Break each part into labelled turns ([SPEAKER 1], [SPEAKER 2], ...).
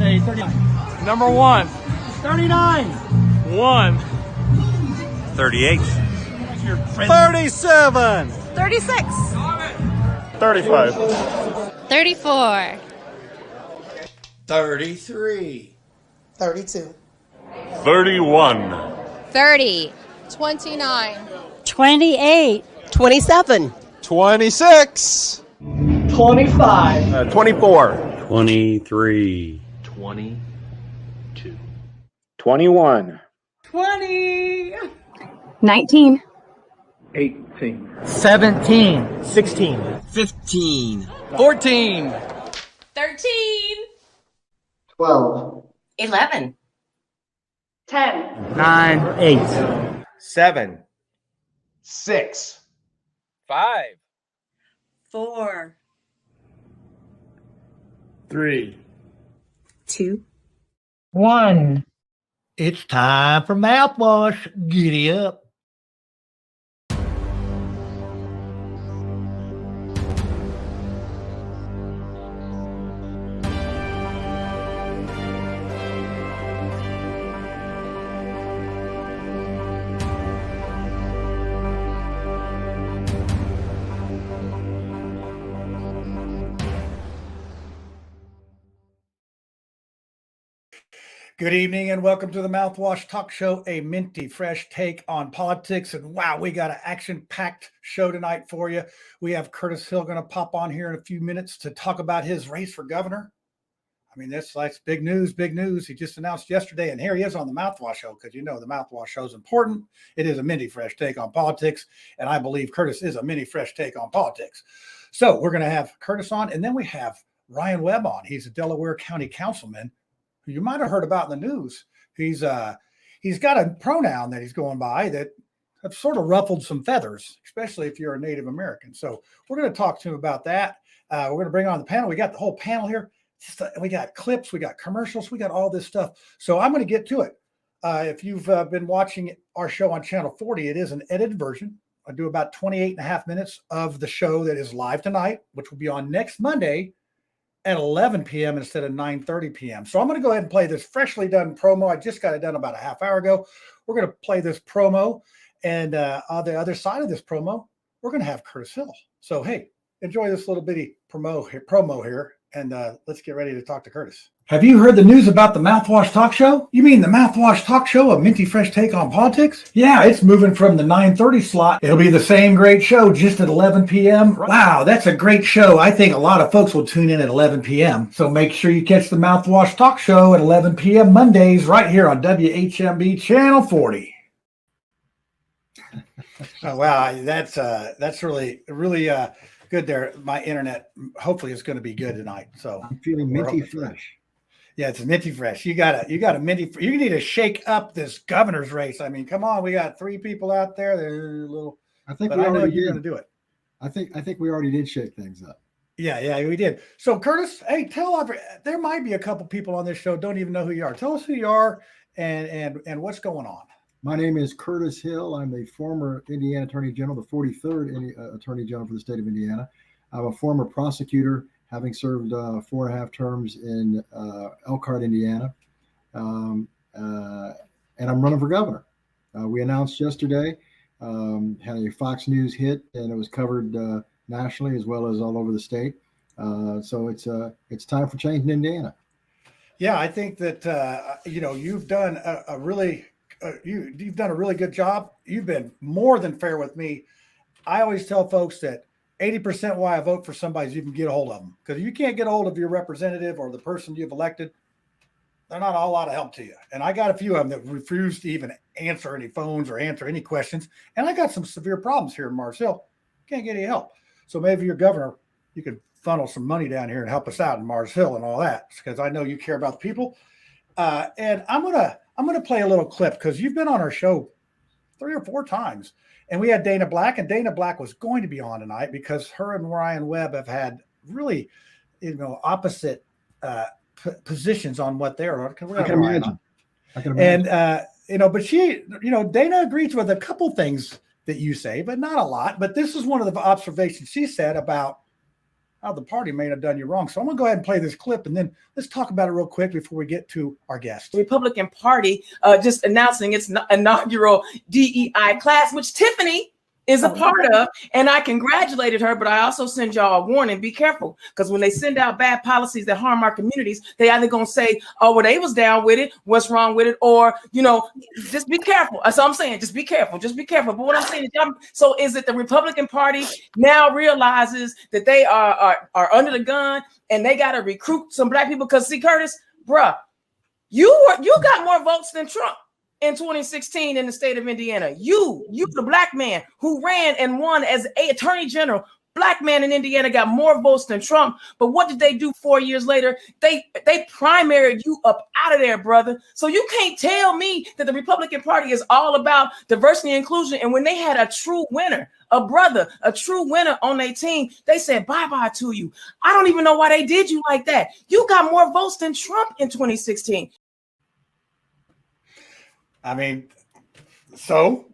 [SPEAKER 1] say 39.
[SPEAKER 2] Number 1.
[SPEAKER 1] 39.
[SPEAKER 2] 1.
[SPEAKER 3] 38.
[SPEAKER 4] 37.
[SPEAKER 5] 36.
[SPEAKER 2] 35.
[SPEAKER 5] 34.
[SPEAKER 6] 33.
[SPEAKER 7] 32.
[SPEAKER 2] 31.
[SPEAKER 5] 30.
[SPEAKER 8] 29.
[SPEAKER 9] 28.
[SPEAKER 4] 27.
[SPEAKER 3] 26.
[SPEAKER 1] 25.
[SPEAKER 3] 24.
[SPEAKER 10] 23.
[SPEAKER 6] 22.
[SPEAKER 3] 21.
[SPEAKER 1] 20.
[SPEAKER 9] 19.
[SPEAKER 1] 18. 17. 16.
[SPEAKER 6] 15.
[SPEAKER 2] 14.
[SPEAKER 8] 13.
[SPEAKER 7] 12.
[SPEAKER 9] 11.
[SPEAKER 8] 10.
[SPEAKER 1] 9. 8.
[SPEAKER 3] 7. 6.
[SPEAKER 2] 5.
[SPEAKER 9] 4.
[SPEAKER 1] 3.
[SPEAKER 9] 2.
[SPEAKER 1] 1. It's time for mouthwash. Giddy up. Good evening and welcome to the Mouthwash Talk Show, a minty fresh take on politics. And wow, we got an action-packed show tonight for you. We have Curtis Hill going to pop on here in a few minutes to talk about his race for governor. I mean, that's big news, big news. He just announced yesterday, and here he is on the Mouthwash Show, because you know the Mouthwash Show is important. It is a minty fresh take on politics, and I believe Curtis is a minty fresh take on politics. So we're going to have Curtis on, and then we have Ryan Webb on. He's a Delaware County councilman. You might have heard about in the news. He's got a pronoun that he's going by that have sort of ruffled some feathers, especially if you're a Native American. So we're going to talk to him about that. We're going to bring on the panel. We got the whole panel here. We got clips, we got commercials, we got all this stuff. So I'm going to get to it. If you've been watching our show on Channel 40, it is an edited version. I do about 28 and a half minutes of the show that is live tonight, which will be on next Monday at 11 p.m. instead of 9:30 p.m. So I'm going to go ahead and play this freshly done promo. I just got it done about a half hour ago. We're going to play this promo, and on the other side of this promo, we're going to have Curtis Hill. So, hey, enjoy this little bitty promo here, and let's get ready to talk to Curtis. Have you heard the news about the Mouthwash Talk Show? You mean the Mouthwash Talk Show, a minty fresh take on politics? Yeah, it's moving from the 9:30 slot. It'll be the same great show, just at 11 p.m. Wow, that's a great show. I think a lot of folks will tune in at 11 p.m. So make sure you catch the Mouthwash Talk Show at 11 p.m. Mondays right here on WHMB Channel 40. Oh, wow, that's really good there. My internet hopefully is going to be good tonight. So
[SPEAKER 11] I'm feeling minty fresh.
[SPEAKER 1] Yeah, it's minty fresh. You got a minty. You need to shake up this governor's race. I mean, come on, we got 3 people out there. They're a little.
[SPEAKER 11] I think
[SPEAKER 1] but
[SPEAKER 11] we
[SPEAKER 1] I know
[SPEAKER 11] already
[SPEAKER 1] you're
[SPEAKER 11] did.
[SPEAKER 1] going to do it.
[SPEAKER 11] I think we already did shake things up.
[SPEAKER 1] Yeah, we did. So Curtis, hey, there might be a couple people on this show don't even know who you are. Tell us who you are and what's going on.
[SPEAKER 11] My name is Curtis Hill. I'm the former Indiana Attorney General, the 43rd Attorney General for the state of Indiana. I'm a former prosecutor, having served 4.5 terms in Elkhart, Indiana, and I'm running for governor. We announced yesterday, had a Fox News hit, and it was covered nationally as well as all over the state. So it's time for change in Indiana.
[SPEAKER 1] Yeah, I think that you've done you've done a really good job. You've been more than fair with me. I always tell folks that 80% why I vote for somebody is you can get a hold of them. Because if you can't get a hold of your representative or the person you've elected, they're not a lot of help to you. And I got a few of them that refuse to even answer any phones or answer any questions. And I got some severe problems here in Mars Hill. Can't get any help. So maybe your governor, you could funnel some money down here and help us out in Mars Hill and all that, because I know you care about the people. And I'm gonna play a little clip because you've been on our show 3 or 4 times. And we had Dana Black, and Dana Black was going to be on tonight because her and Ryan Webb have had really, opposite positions on what they're.
[SPEAKER 11] I can imagine.
[SPEAKER 1] And but she, Dana agrees with a couple things that you say, but not a lot. But this is one of the observations she said about the party may have done you wrong. So I'm gonna go ahead and play this clip, and then let's talk about it real quick before we get to our guest.
[SPEAKER 4] The Republican Party just announcing its inaugural DEI class, which Tiffany is a part of, and I congratulated her, but I also send y'all a warning: be careful, because when they send out bad policies that harm our communities, they either gonna say, "Oh, well, they was down with it. What's wrong with it?" Or, just be careful. That's all I'm saying. Just be careful. Just be careful. But what I'm saying is, so is it the Republican Party now realizes that they are under the gun and they got to recruit some black people? Because see, Curtis, bruh, you got more votes than Trump in 2016 in the state of Indiana. You the black man who ran and won as a attorney general. Black man in Indiana got more votes than Trump. But what did they do 4 years later? They primaried you up out of there, brother. So you can't tell me that the Republican Party is all about diversity and inclusion. And when they had a true winner, a true winner on their team, they said bye-bye to you. I don't even know why they did you like that. You got more votes than Trump in 2016.
[SPEAKER 1] I mean, so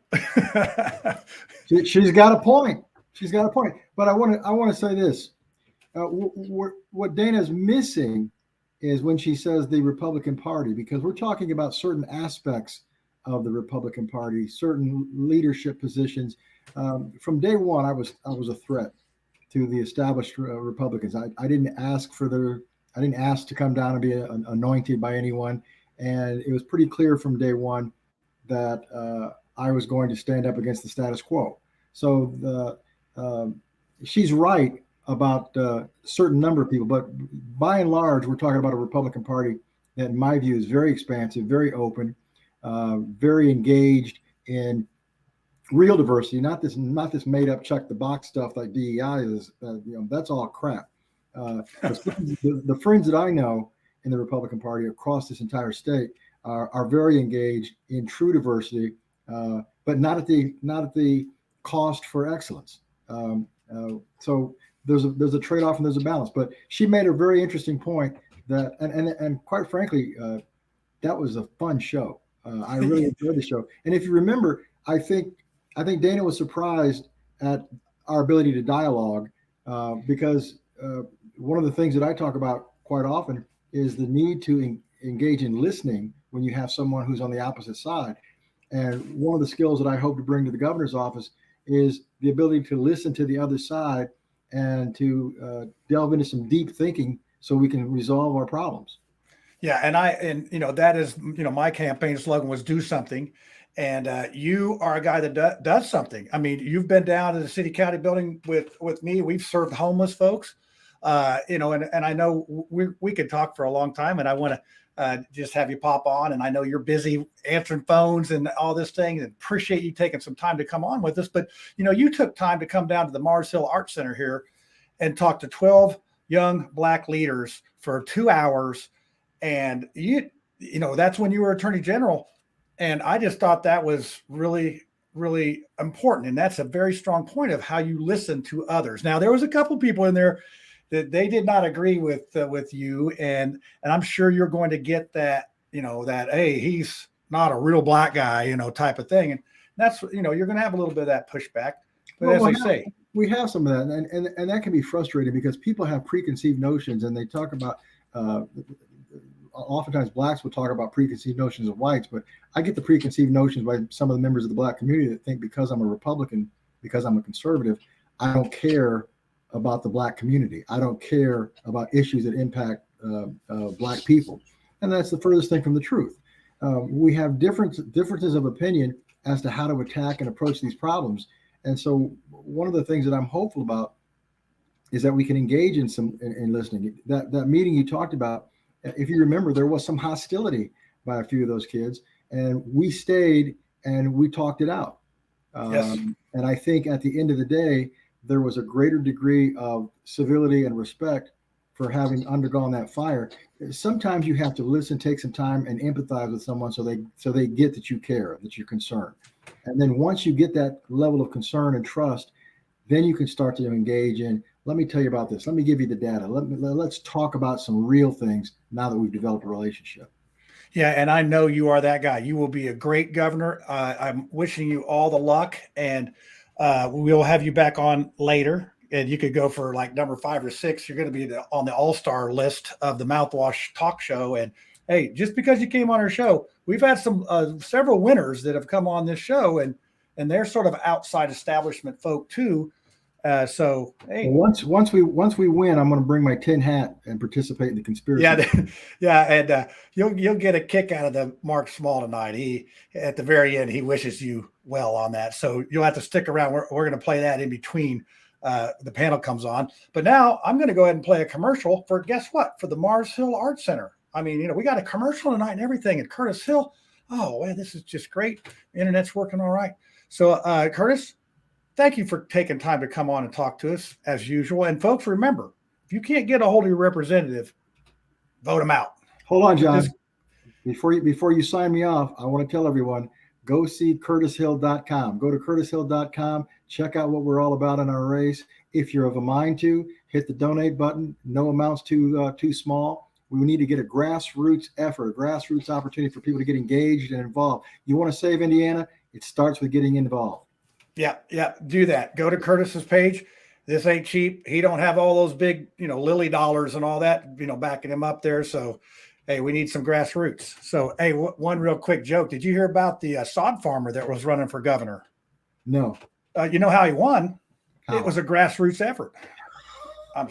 [SPEAKER 11] she's got a point. She's got a point. But I want to say this: what Dana's missing is when she says the Republican Party, because we're talking about certain aspects of the Republican Party, certain leadership positions. From day one, I was a threat to the established Republicans. I didn't ask to come down and be anointed by anyone, and it was pretty clear from day one that I was going to stand up against the status quo. So she's right about a certain number of people, but by and large, we're talking about a Republican Party that, in my view, is very expansive, very open, very engaged in real diversity, not this made up check the box stuff like DEI is. That's all crap. The friends that I know in the Republican Party across this entire state are very engaged in true diversity, but not at the cost for excellence. So there's a trade-off and there's a balance. But she made a very interesting point that, and quite frankly, that was a fun show. I really enjoyed the show. And if you remember, I think Dana was surprised at our ability to dialogue because one of the things that I talk about quite often is the need to engage in listening when you have someone who's on the opposite side. And one of the skills that I hope to bring to the governor's office is the ability to listen to the other side and to delve into some deep thinking so we can resolve our problems.
[SPEAKER 1] Yeah, and that is my campaign slogan was do something, and you are a guy that does something. I mean, you've been down to the city county building with me. We've served homeless folks, and I know we could talk for a long time, and I want to just have you pop on. And I know you're busy answering phones and all this thing, and appreciate you taking some time to come on with us. But you took time to come down to the Mars Hill Arts Center here and talk to 12 young Black leaders for 2 hours. And that's when you were Attorney General. And I just thought that was really, really important. And that's a very strong point of how you listen to others. Now, there was a couple people in there that they did not agree with you. And I'm sure you're going to get that, that, hey, he's not a real Black guy, type of thing. And that's, you're going to have a little bit of that pushback. But as I say,
[SPEAKER 11] we have some of that. And that can be frustrating because people have preconceived notions, and they talk about, oftentimes Blacks will talk about preconceived notions of whites, but I get the preconceived notions by some of the members of the Black community that think because I'm a Republican, because I'm a conservative, I don't care about the Black community. I don't care about issues that impact Black people. And that's the furthest thing from the truth. We have differences of opinion as to how to attack and approach these problems. And so one of the things that I'm hopeful about is that we can engage in listening. That meeting you talked about, if you remember, there was some hostility by a few of those kids, and we stayed and we talked it out.
[SPEAKER 1] Yes.
[SPEAKER 11] And I think at the end of the day, there was a greater degree of civility and respect for having undergone that fire. Sometimes you have to listen, take some time, and empathize with someone so they get that you care, that you're concerned. And then once you get that level of concern and trust, then you can start to engage in, let me tell you about this. Let me give you the data. Let's talk about some real things now that we've developed a relationship.
[SPEAKER 1] Yeah, and I know you are that guy. You will be a great governor. I'm wishing you all the luck, and we'll have you back on later and you could go for like number 5 or 6. You're going to be on the all-star list of the Mouthwash talk show. And hey, just because you came on our show, we've had some several winners that have come on this show, and they're sort of outside establishment folk too. So hey,
[SPEAKER 11] once we win, I'm going to bring my tin hat and participate in the conspiracy.
[SPEAKER 1] Yeah, and you'll get a kick out of the Mark Small tonight. He at the very end, he wishes you well on that. So you'll have to stick around. We're going to play that in between the panel comes on. But now I'm going to go ahead and play a commercial for, guess what? For the Mars Hill Art Center. I mean, we got a commercial tonight and everything at Curtis Hill. Oh, man, this is just great. The internet's working all right. So, Curtis, thank you for taking time to come on and talk to us as usual. And folks, remember, if you can't get a hold of your representative, vote them out.
[SPEAKER 11] Hold on, John. Before you sign me off, I want to tell everyone, go see curtishill.com. Go to curtishill.com. Check out what we're all about in our race. If you're of a mind to, hit the donate button. No amount's too small. We need to get a grassroots effort, a grassroots opportunity for people to get engaged and involved. You want to save Indiana? It starts with getting involved.
[SPEAKER 1] Yeah, do that. Go to Curtis's page. This ain't cheap. He don't have all those big, Lilly dollars and all that, backing him up there. So, hey, we need some grassroots. So, hey, one real quick joke. Did you hear about the sod farmer that was running for governor?
[SPEAKER 11] No.
[SPEAKER 1] You know how he won?
[SPEAKER 11] How?
[SPEAKER 1] It was a grassroots effort. I'm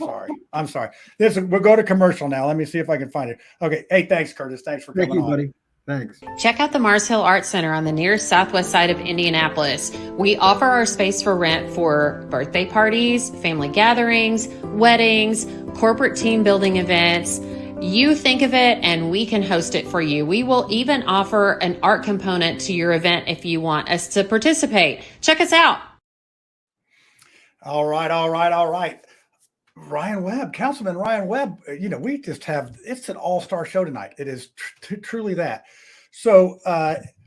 [SPEAKER 1] sorry. We'll go to commercial now. Let me see if I can find it. Okay. Hey, thanks, Curtis. Thanks for coming on.
[SPEAKER 11] Thank you, buddy. Thanks.
[SPEAKER 10] Check out the Mars Hill Art Center on the near southwest side of Indianapolis. We offer our space for rent for birthday parties, family gatherings, weddings, corporate team building events. You think of it and we can host it for you. We will even offer an art component to your event if you want us to participate. Check us out.
[SPEAKER 1] All right. Ryan Webb, Councilman Ryan Webb, we just it's an all-star show tonight. It is truly that. So,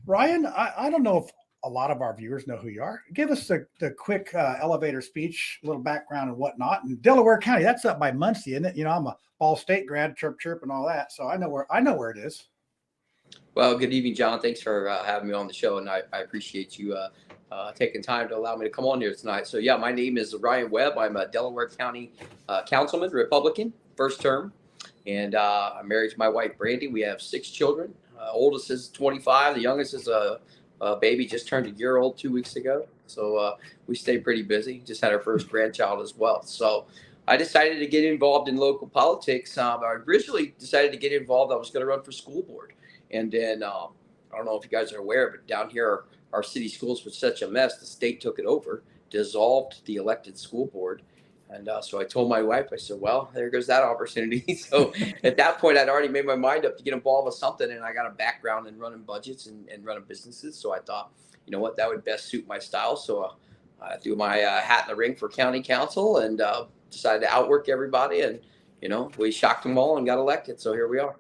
[SPEAKER 1] Ryan, I don't know if a lot of our viewers know who you are. Give us the quick elevator speech, a little background and whatnot. And Delaware County, that's up by Muncie, isn't it? I'm a Ball State grad, chirp and all that. So I know where it is.
[SPEAKER 12] Well, good evening, John. Thanks for having me on the show, and I appreciate you taking time to allow me to come on here tonight. So, yeah, my name is Ryan Webb. I'm a Delaware County councilman, Republican, first term, and I'm married to my wife, Brandy. We have 6 children. Oldest is 25. The youngest is a baby, just turned a year old 2 weeks ago. So we stay pretty busy. Just had our first grandchild as well. So I decided to get involved in local politics. I originally decided to get involved. I was going to run for school board. And then I don't know if you guys are aware, but down here, our city schools were such a mess. The state took it over, dissolved the elected school board. And so I told my wife, I said, well, there goes that opportunity. So at that point, I'd already made my mind up to get involved with something. And I got a background in running budgets and running businesses. So I thought, you know what, that would best suit my style. So I threw my hat in the ring for county council and decided to outwork everybody. And, we shocked them all and got elected. So here we are.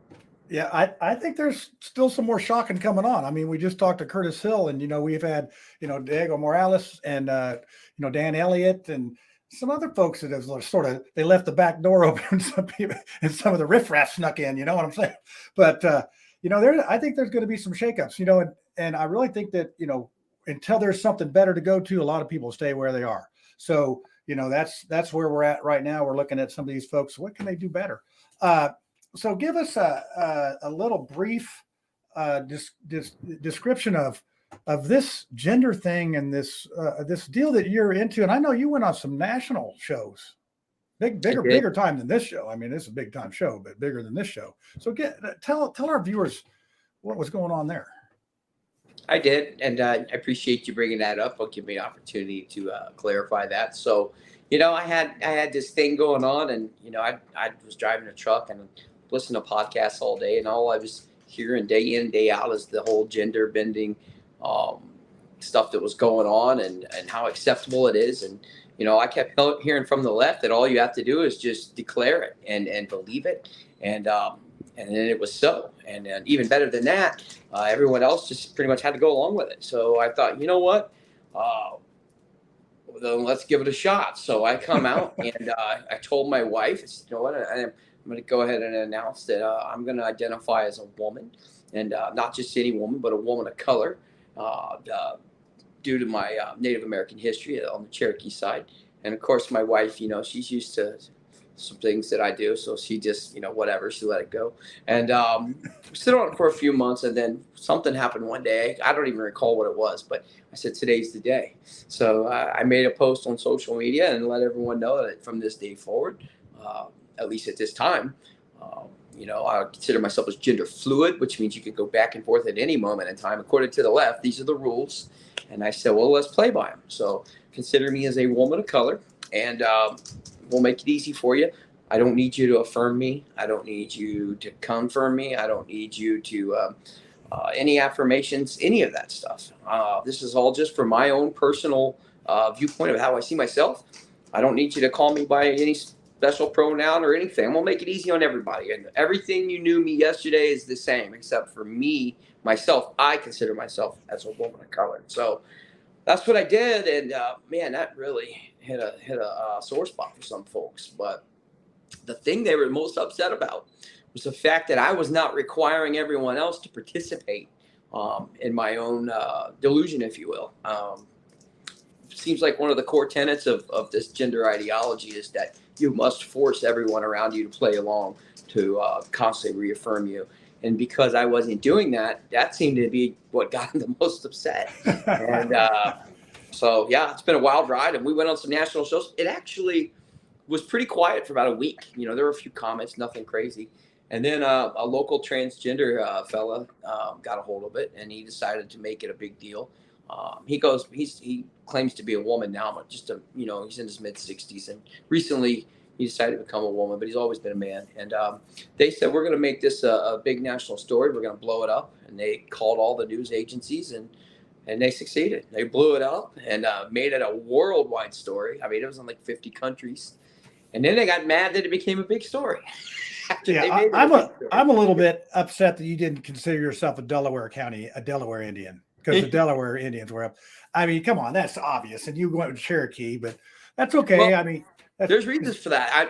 [SPEAKER 1] Yeah, I think there's still some more shocking coming on. I mean, we just talked to Curtis Hill, and we've had Diego Morales and Dan Elliott and some other folks that have they left the back door open. Some people and some of the riffraff snuck in. You know what I'm saying? But I think there's going to be some shakeups. And I really think that until there's something better to go to, a lot of people stay where they are. So that's where we're at right now. We're looking at some of these folks. What can they do better? So give us a little brief description of this gender thing and this deal that you're into. And I know you went on some national shows, bigger time than this show. I mean, this is a big time show, but bigger than this show. So tell our viewers what was going on there.
[SPEAKER 12] I did, and I appreciate you bringing that up. It'll give me an opportunity to clarify that. So, I had this thing going on, and I was driving a truck and listening to podcasts all day, and all I was hearing day in, day out is the whole gender bending stuff that was going on and how acceptable it is. And, I kept hearing from the left that all you have to do is just declare it and believe it. And then it was so. And even better than that, everyone else just pretty much had to go along with it. So I thought, you know what? Then let's give it a shot. So I come out and I told my wife, I said, you know what? I'm going to go ahead and announce that I'm going to identify as a woman, and not just any woman, but a woman of color, due to my Native American history on the Cherokee side. And of course, my wife, she's used to some things that I do, so she just, whatever, she let it go. And sit on it for a few months, and then something happened one day. I don't even recall what it was, but I said, today's the day. So I made a post on social media and let everyone know that from this day forward, at least at this time, I consider myself as gender fluid, which means you can go back and forth at any moment in time. According to the left, these are the rules. And I said, well, let's play by them. So consider me as a woman of color, and we'll make it easy for you. I don't need you to affirm me. I don't need you to confirm me. I don't need you to any affirmations, any of that stuff. This is all just from my own personal viewpoint of how I see myself. I don't need you to call me by any special pronoun or anything. I'm going to make it easy on everybody. And everything you knew me yesterday is the same, except for me, myself. I consider myself as a woman of color. So that's what I did. And man, that really hit a sore spot for some folks. But the thing they were most upset about was the fact that I was not requiring everyone else to participate in my own delusion, if you will. Seems like one of the core tenets of this gender ideology is that you must force everyone around you to play along, to constantly reaffirm you. And because I wasn't doing that, that seemed to be what got them the most upset. And so, yeah, it's been a wild ride. And we went on some national shows. It actually was pretty quiet for about a week. There were a few comments, nothing crazy. And then a local transgender fella got a hold of it, and he decided to make it a big deal. He claims to be a woman now, but just he's in his mid-60s, and recently he decided to become a woman, but he's always been a man. And they said, we're going to make this a big national story. We're going to blow it up. And they called all the news agencies, and they succeeded. They blew it up and made it a worldwide story. I mean, it was in like 50 countries. And then they got mad that it became a big story.
[SPEAKER 1] Yeah, I'm a little bit upset that you didn't consider yourself a Delaware Indian, because the Delaware Indians were up. I mean, come on, that's obvious. And you went with Cherokee, but that's okay.
[SPEAKER 12] Well,
[SPEAKER 1] I mean,
[SPEAKER 12] there's reasons for that.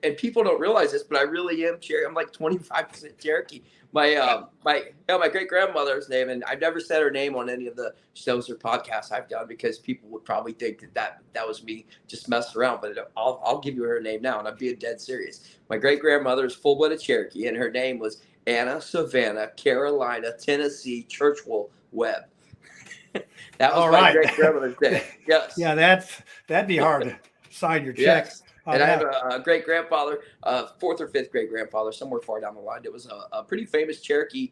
[SPEAKER 12] And people don't realize this, but I really am Cherokee. I'm like 25% Cherokee. My great grandmother's name, and I've never said her name on any of the shows or podcasts I've done because people would probably think that was me just messing around. But I'll give you her name now, and I'm being dead serious. My great grandmother is full-blooded Cherokee, and her name was Anna Savannah Carolina Tennessee Churchwell Webb. That was my great grandmother's name. Yes.
[SPEAKER 1] Yeah, that'd be hard to sign your check.
[SPEAKER 12] Yes. And I have a great grandfather, fourth or fifth great grandfather, somewhere far down the line. It was a pretty famous Cherokee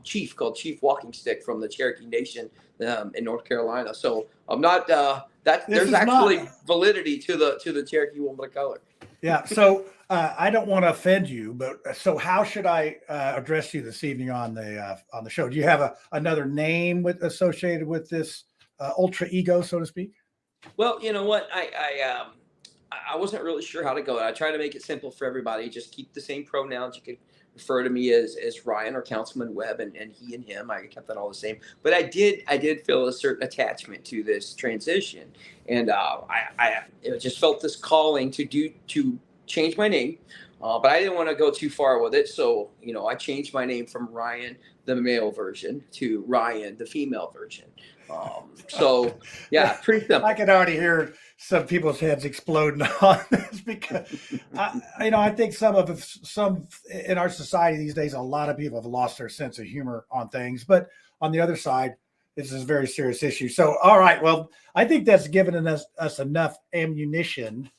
[SPEAKER 12] chief called Chief Walking Stick from the Cherokee Nation in North Carolina. So I'm not there's actually validity to the Cherokee woman of color.
[SPEAKER 1] Yeah. So I don't want to offend you, but so how should I address you this evening on the show? Do you have another name associated with this ultra ego, so to speak?
[SPEAKER 12] Well, you know what, I wasn't really sure how to go. I try to make it simple for everybody. Just keep the same pronouns. You can refer to me as Ryan or Councilman Webb, and he and him. I kept that all the same. But I did feel a certain attachment to this transition, and I just felt this calling to change my name. But I didn't want to go too far with it, so I changed my name from Ryan, the male version, to Ryan, the female version. So yeah, pretty simple.
[SPEAKER 1] I can already hear some people's heads exploding on this because I think some in our society these days, a lot of people have lost their sense of humor on things. But on the other side, this is a very serious issue. So, all right, well, I think that's given us enough ammunition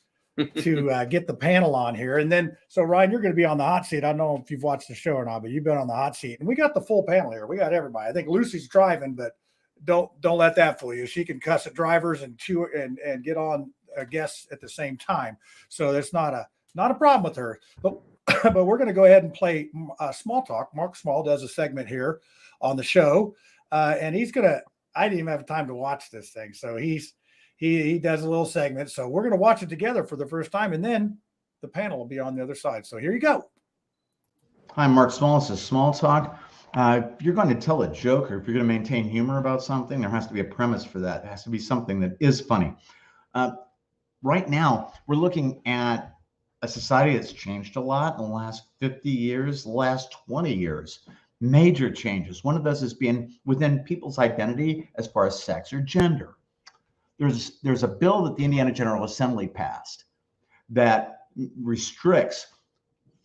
[SPEAKER 1] to get the panel on here. And then, so Ryan, you're going to be on the hot seat. I don't know if you've watched the show or not, but you've been on the hot seat, and we got the full panel here. We got everybody. I think Lucy's driving, but don't let that fool you. She can cuss at drivers and chew and get on guests at the same time. So that's not a problem with her. But we're going to go ahead and play Small Talk. Mark Small does a segment here on the show, and he's gonna. I didn't even have time to watch this thing, so he does a little segment. So we're going to watch it together for the first time, and then the panel will be on the other side. So here you go.
[SPEAKER 13] Hi, Mark Small. This is Small Talk. If you're going to tell a joke or if you're going to maintain humor about something, there has to be a premise for that. It has to be something that is funny. Right now, we're looking at a society that's changed a lot in the last 50 years, the last 20 years. Major changes. One of those has been within people's identity as far as sex or gender. There's a bill that the Indiana General Assembly passed that restricts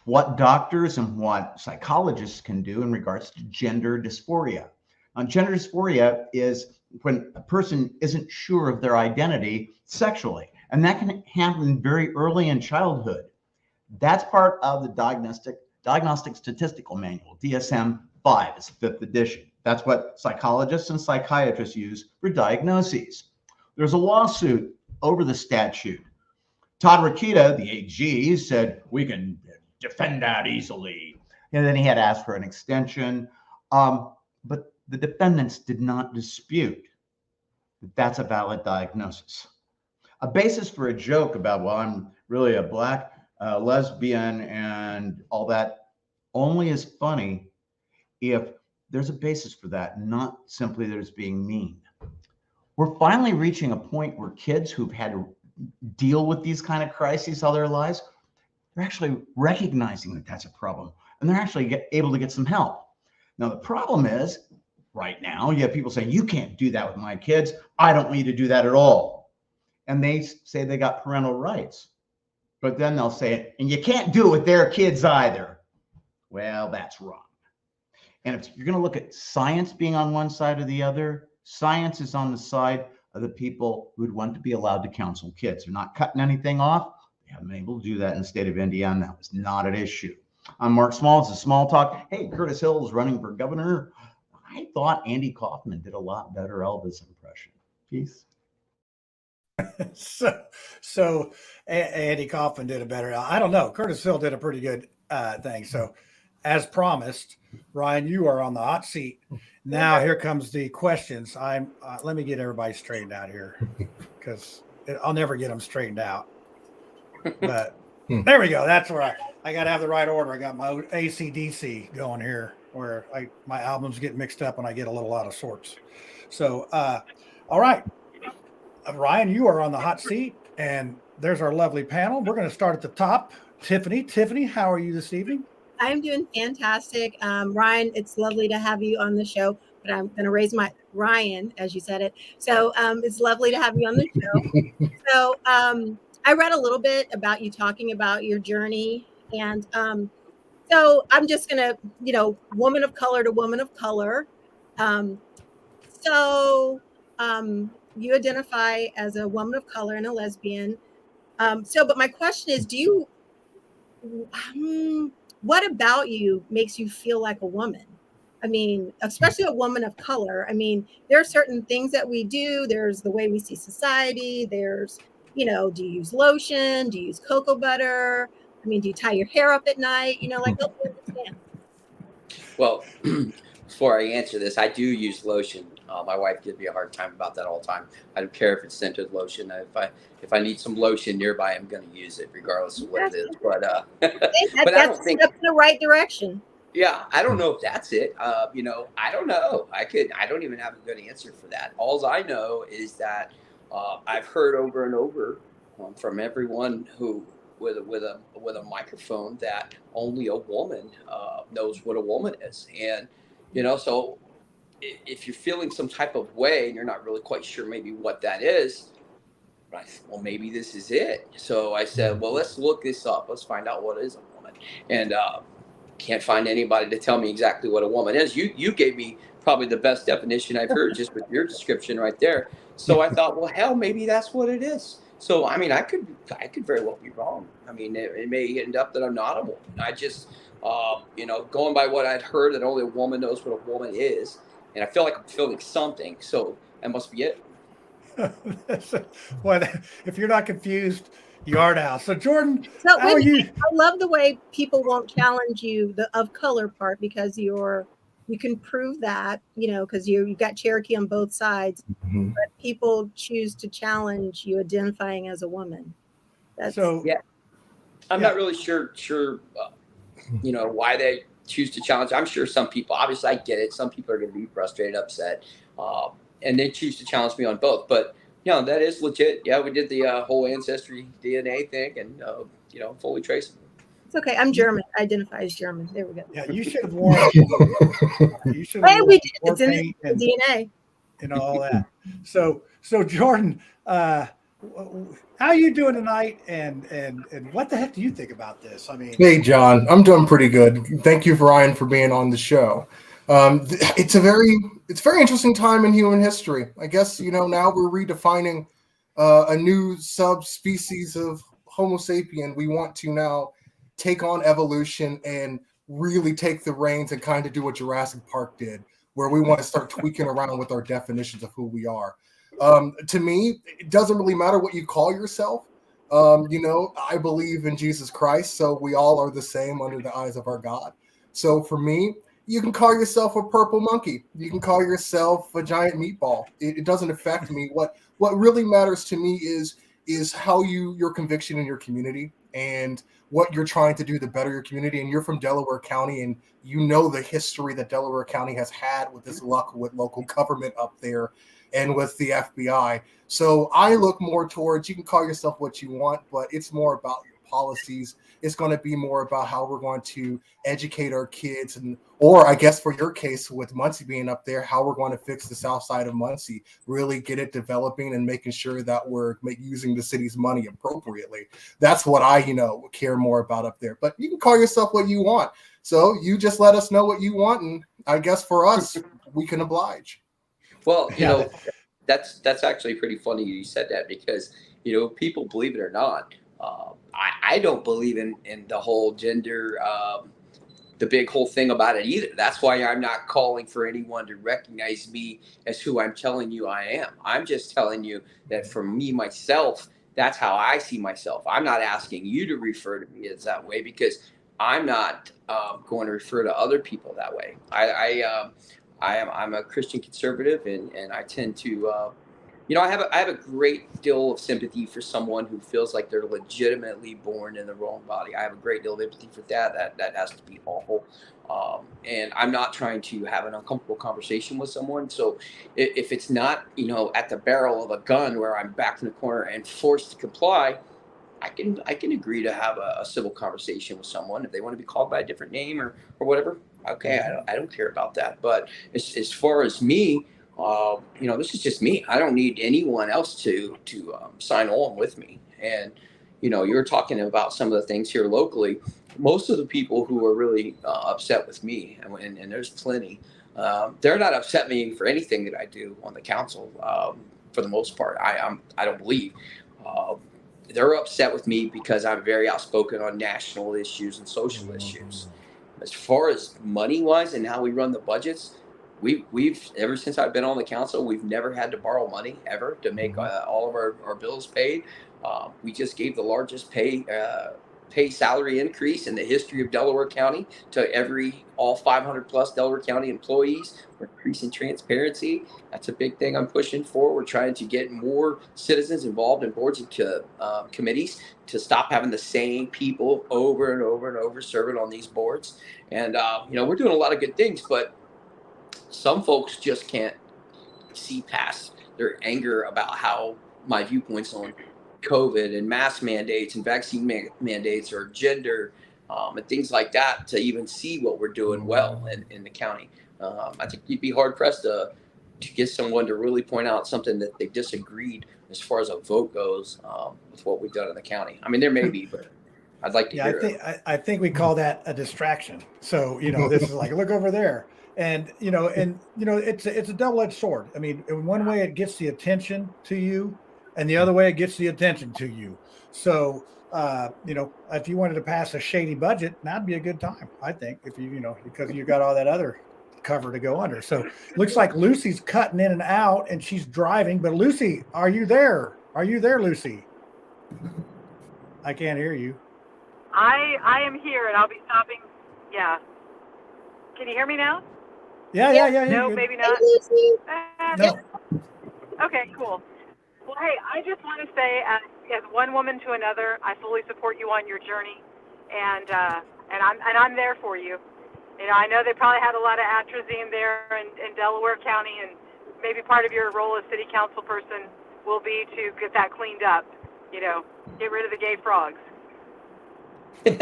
[SPEAKER 13] what doctors and what psychologists can do in regards to gender dysphoria. Gender dysphoria is when a person isn't sure of their identity sexually, and that can happen very early in childhood. That's part of the Diagnostic Statistical Manual, DSM-5, is 5th edition. That's what psychologists and psychiatrists use for diagnoses. There's a lawsuit over the statute. Todd Rokita, the AG, said we can defend that easily. And then he had asked for an extension. But the defendants did not dispute that that's a valid diagnosis. A basis for a joke about, well, I'm really a black lesbian and all that only is funny if there's a basis for that, not simply that it's being mean. We're finally reaching a point where kids who've had to deal with these kind of crises all their lives, they're actually recognizing that that's a problem, and they're actually able to get some help. Now, the problem is, right now, you have people saying, you can't do that with my kids. I don't want you to do that at all. And they say they got parental rights. But then they'll say, and you can't do it with their kids either. Well, that's wrong. And if you're going to look at science being on one side or the other, science is on the side of the people who would want to be allowed to counsel kids. They're not cutting anything off. They haven't been able to do that in the state of Indiana. That was not an issue. I'm Mark Small. It's a Small Talk. Hey, Curtis Hill is running for governor. I thought Andy Kaufman did a lot better Elvis impression. Peace.
[SPEAKER 1] So Andy Kaufman did a better. I don't know. Curtis Hill did a pretty good thing. So, as promised, Ryan, you are on the hot seat. Now here comes the questions. Let me get everybody straightened out here because I'll never get them straightened out. But there we go. That's where I got to have the right order. I got my AC/DC going here, where my albums get mixed up and I get a little out of sorts. So, all right. Ryan, you are on the hot seat, and there's our lovely panel. We're going to start at the top. Tiffany. Tiffany, how are you this evening?
[SPEAKER 14] I'm doing fantastic. Ryan, it's lovely to have you on the show, but I'm going to raise my Ryan, as you said it. So it's lovely to have you on the show. So I read a little bit about you talking about your journey. And so I'm just going to, woman of color to woman of color. You identify as a woman of color and a lesbian. But my question is, what about you makes you feel like a woman? I mean, especially a woman of color. I mean, there are certain things that we do. There's the way we see society. There's, do you use lotion? Do you use cocoa butter? I mean, do you tie your hair up at night? Help me understand.
[SPEAKER 12] Well, before I answer this, I do use lotion. My wife gives me a hard time about that all the time. I don't care if it's scented lotion. If I need some lotion nearby, I'm going to use it regardless of what it is. But I don't think
[SPEAKER 14] that's the right direction.
[SPEAKER 12] Yeah, I don't know if that's it. I don't know. I don't even have a good answer for that. All I know is that I've heard over and over from everyone who with a microphone that only a woman knows what a woman is, and so if you're feeling some type of way and you're not really quite sure maybe what that is, I said, well, maybe this is it. So I said, well, let's look this up. Let's find out what is a woman. And can't find anybody to tell me exactly what a woman is. You gave me probably the best definition I've heard just with your description right there. So I thought, well, hell, maybe that's what it is. So, I mean, I could very well be wrong. I mean, it may end up that I'm not a woman. I just, going by what I'd heard that only a woman knows what a woman is. And I feel like I'm feeling something. So that must be it.
[SPEAKER 1] Well, if you're not confused, you are now. So Jordan, how are you?
[SPEAKER 14] I love the way people won't challenge you, the of color part, because you can prove that, because you've got Cherokee on both sides, but people choose to challenge you identifying as a woman.
[SPEAKER 12] I'm not really sure, why they choose to challenge. I'm sure some people, obviously I get it. Some people are going to be frustrated, upset, and they choose to challenge me on both. But, that is legit. Yeah, we did the whole ancestry DNA thing and, fully traceable.
[SPEAKER 14] It's okay. I'm German. I identify as German. There we go.
[SPEAKER 1] Yeah, you should have worn.
[SPEAKER 14] We did. It's in the DNA.
[SPEAKER 1] And all that. So So Jordan, how you doing tonight? And what the heck do you think about this? I mean,
[SPEAKER 15] hey John, I'm doing pretty good. Thank you, Ryan, for being on the show. It's a very interesting time in human history. I guess now we're redefining a new subspecies of Homo sapien. We want to now take on evolution and really take the reins and kind of do what Jurassic Park did, where we want to start tweaking around with our definitions of who we are. To me, it doesn't really matter what you call yourself. I believe in Jesus Christ, so we all are the same under the eyes of our God. So for me, you can call yourself a purple monkey. You can call yourself a giant meatball. It doesn't affect me. What really matters to me is how your conviction in your community and what you're trying to do to better your community. And you're from Delaware County, and you know the history that Delaware County has had with this luck with local government up there and with the FBI. So I look more towards, you can call yourself what you want, but it's more about your policies. It's going to be more about how we're going to educate our kids, or I guess for your case with Muncie being up there, how we're going to fix the south side of Muncie, really get it developing and making sure that we're using the city's money appropriately. That's what I, care more about up there. But you can call yourself what you want. So you just let us know what you want, and I guess for us, we can oblige.
[SPEAKER 12] Well, that's actually pretty funny you said that, because people, believe it or not, I don't believe in the whole gender, the big whole thing about it either. That's why I'm not calling for anyone to recognize me as who I'm telling you I am. I'm just telling you that for me, myself, that's how I see myself. I'm not asking you to refer to me as that way, because I'm not going to refer to other people that way. I'm a Christian conservative, and I tend to, I have a great deal of sympathy for someone who feels like they're legitimately born in the wrong body. I have a great deal of empathy for that. That has to be awful. And I'm not trying to have an uncomfortable conversation with someone. So if it's not, at the barrel of a gun where I'm backed in the corner and forced to comply, I can agree to have a civil conversation with someone. If they want to be called by a different name or whatever, okay, I don't care about that. But as far as me, this is just me. I don't need anyone else to sign on with me. And you're talking about some of the things here locally. Most of the people who are really upset with me, and there's plenty, they're not upset me for anything that I do on the council. For the most part, I don't believe. They're upset with me because I'm very outspoken on national issues and social issues. As far as money wise and how we run the budgets, we've ever since I've been on the council, we've never had to borrow money ever to make all of our bills paid. We just gave the largest pay salary increase in the history of Delaware County to all 500 plus Delaware County employees. We're increasing transparency. That's a big thing I'm pushing for. We're trying to get more citizens involved in boards and committees to stop having the same people over and over and over serving on these boards. And, we're doing a lot of good things, but some folks just can't see past their anger about how my viewpoints on COVID and mask mandates and vaccine mandates or gender and things like that to even see what we're doing well in the county. I think you'd be hard pressed to get someone to really point out something that they disagreed as far as a vote goes with what we've done in the county. I mean, there may be, but I'd like to hear it.
[SPEAKER 1] I think we call that a distraction. So, this is like, look over there. And, it's a double-edged sword. I mean, in one way it gets the attention to you, and the other way it gets the attention to you. So, if you wanted to pass a shady budget, that'd be a good time, I think, if because you got all that other cover to go under. So looks like Lucy's cutting in and out and she's driving, but Lucy, are you there? Are you there, Lucy? I can't hear you.
[SPEAKER 16] I am here, and I'll be stopping. Yeah. Can you hear me now?
[SPEAKER 1] Yeah.
[SPEAKER 16] No, maybe not.
[SPEAKER 1] No.
[SPEAKER 16] Okay, cool. Well, hey, I just want to say, as one woman to another, I fully support you on your journey, and I'm there for you. I know they probably had a lot of atrazine there in Delaware County, and maybe part of your role as city council person will be to get that cleaned up. Get rid of the gay frogs.
[SPEAKER 12] We'll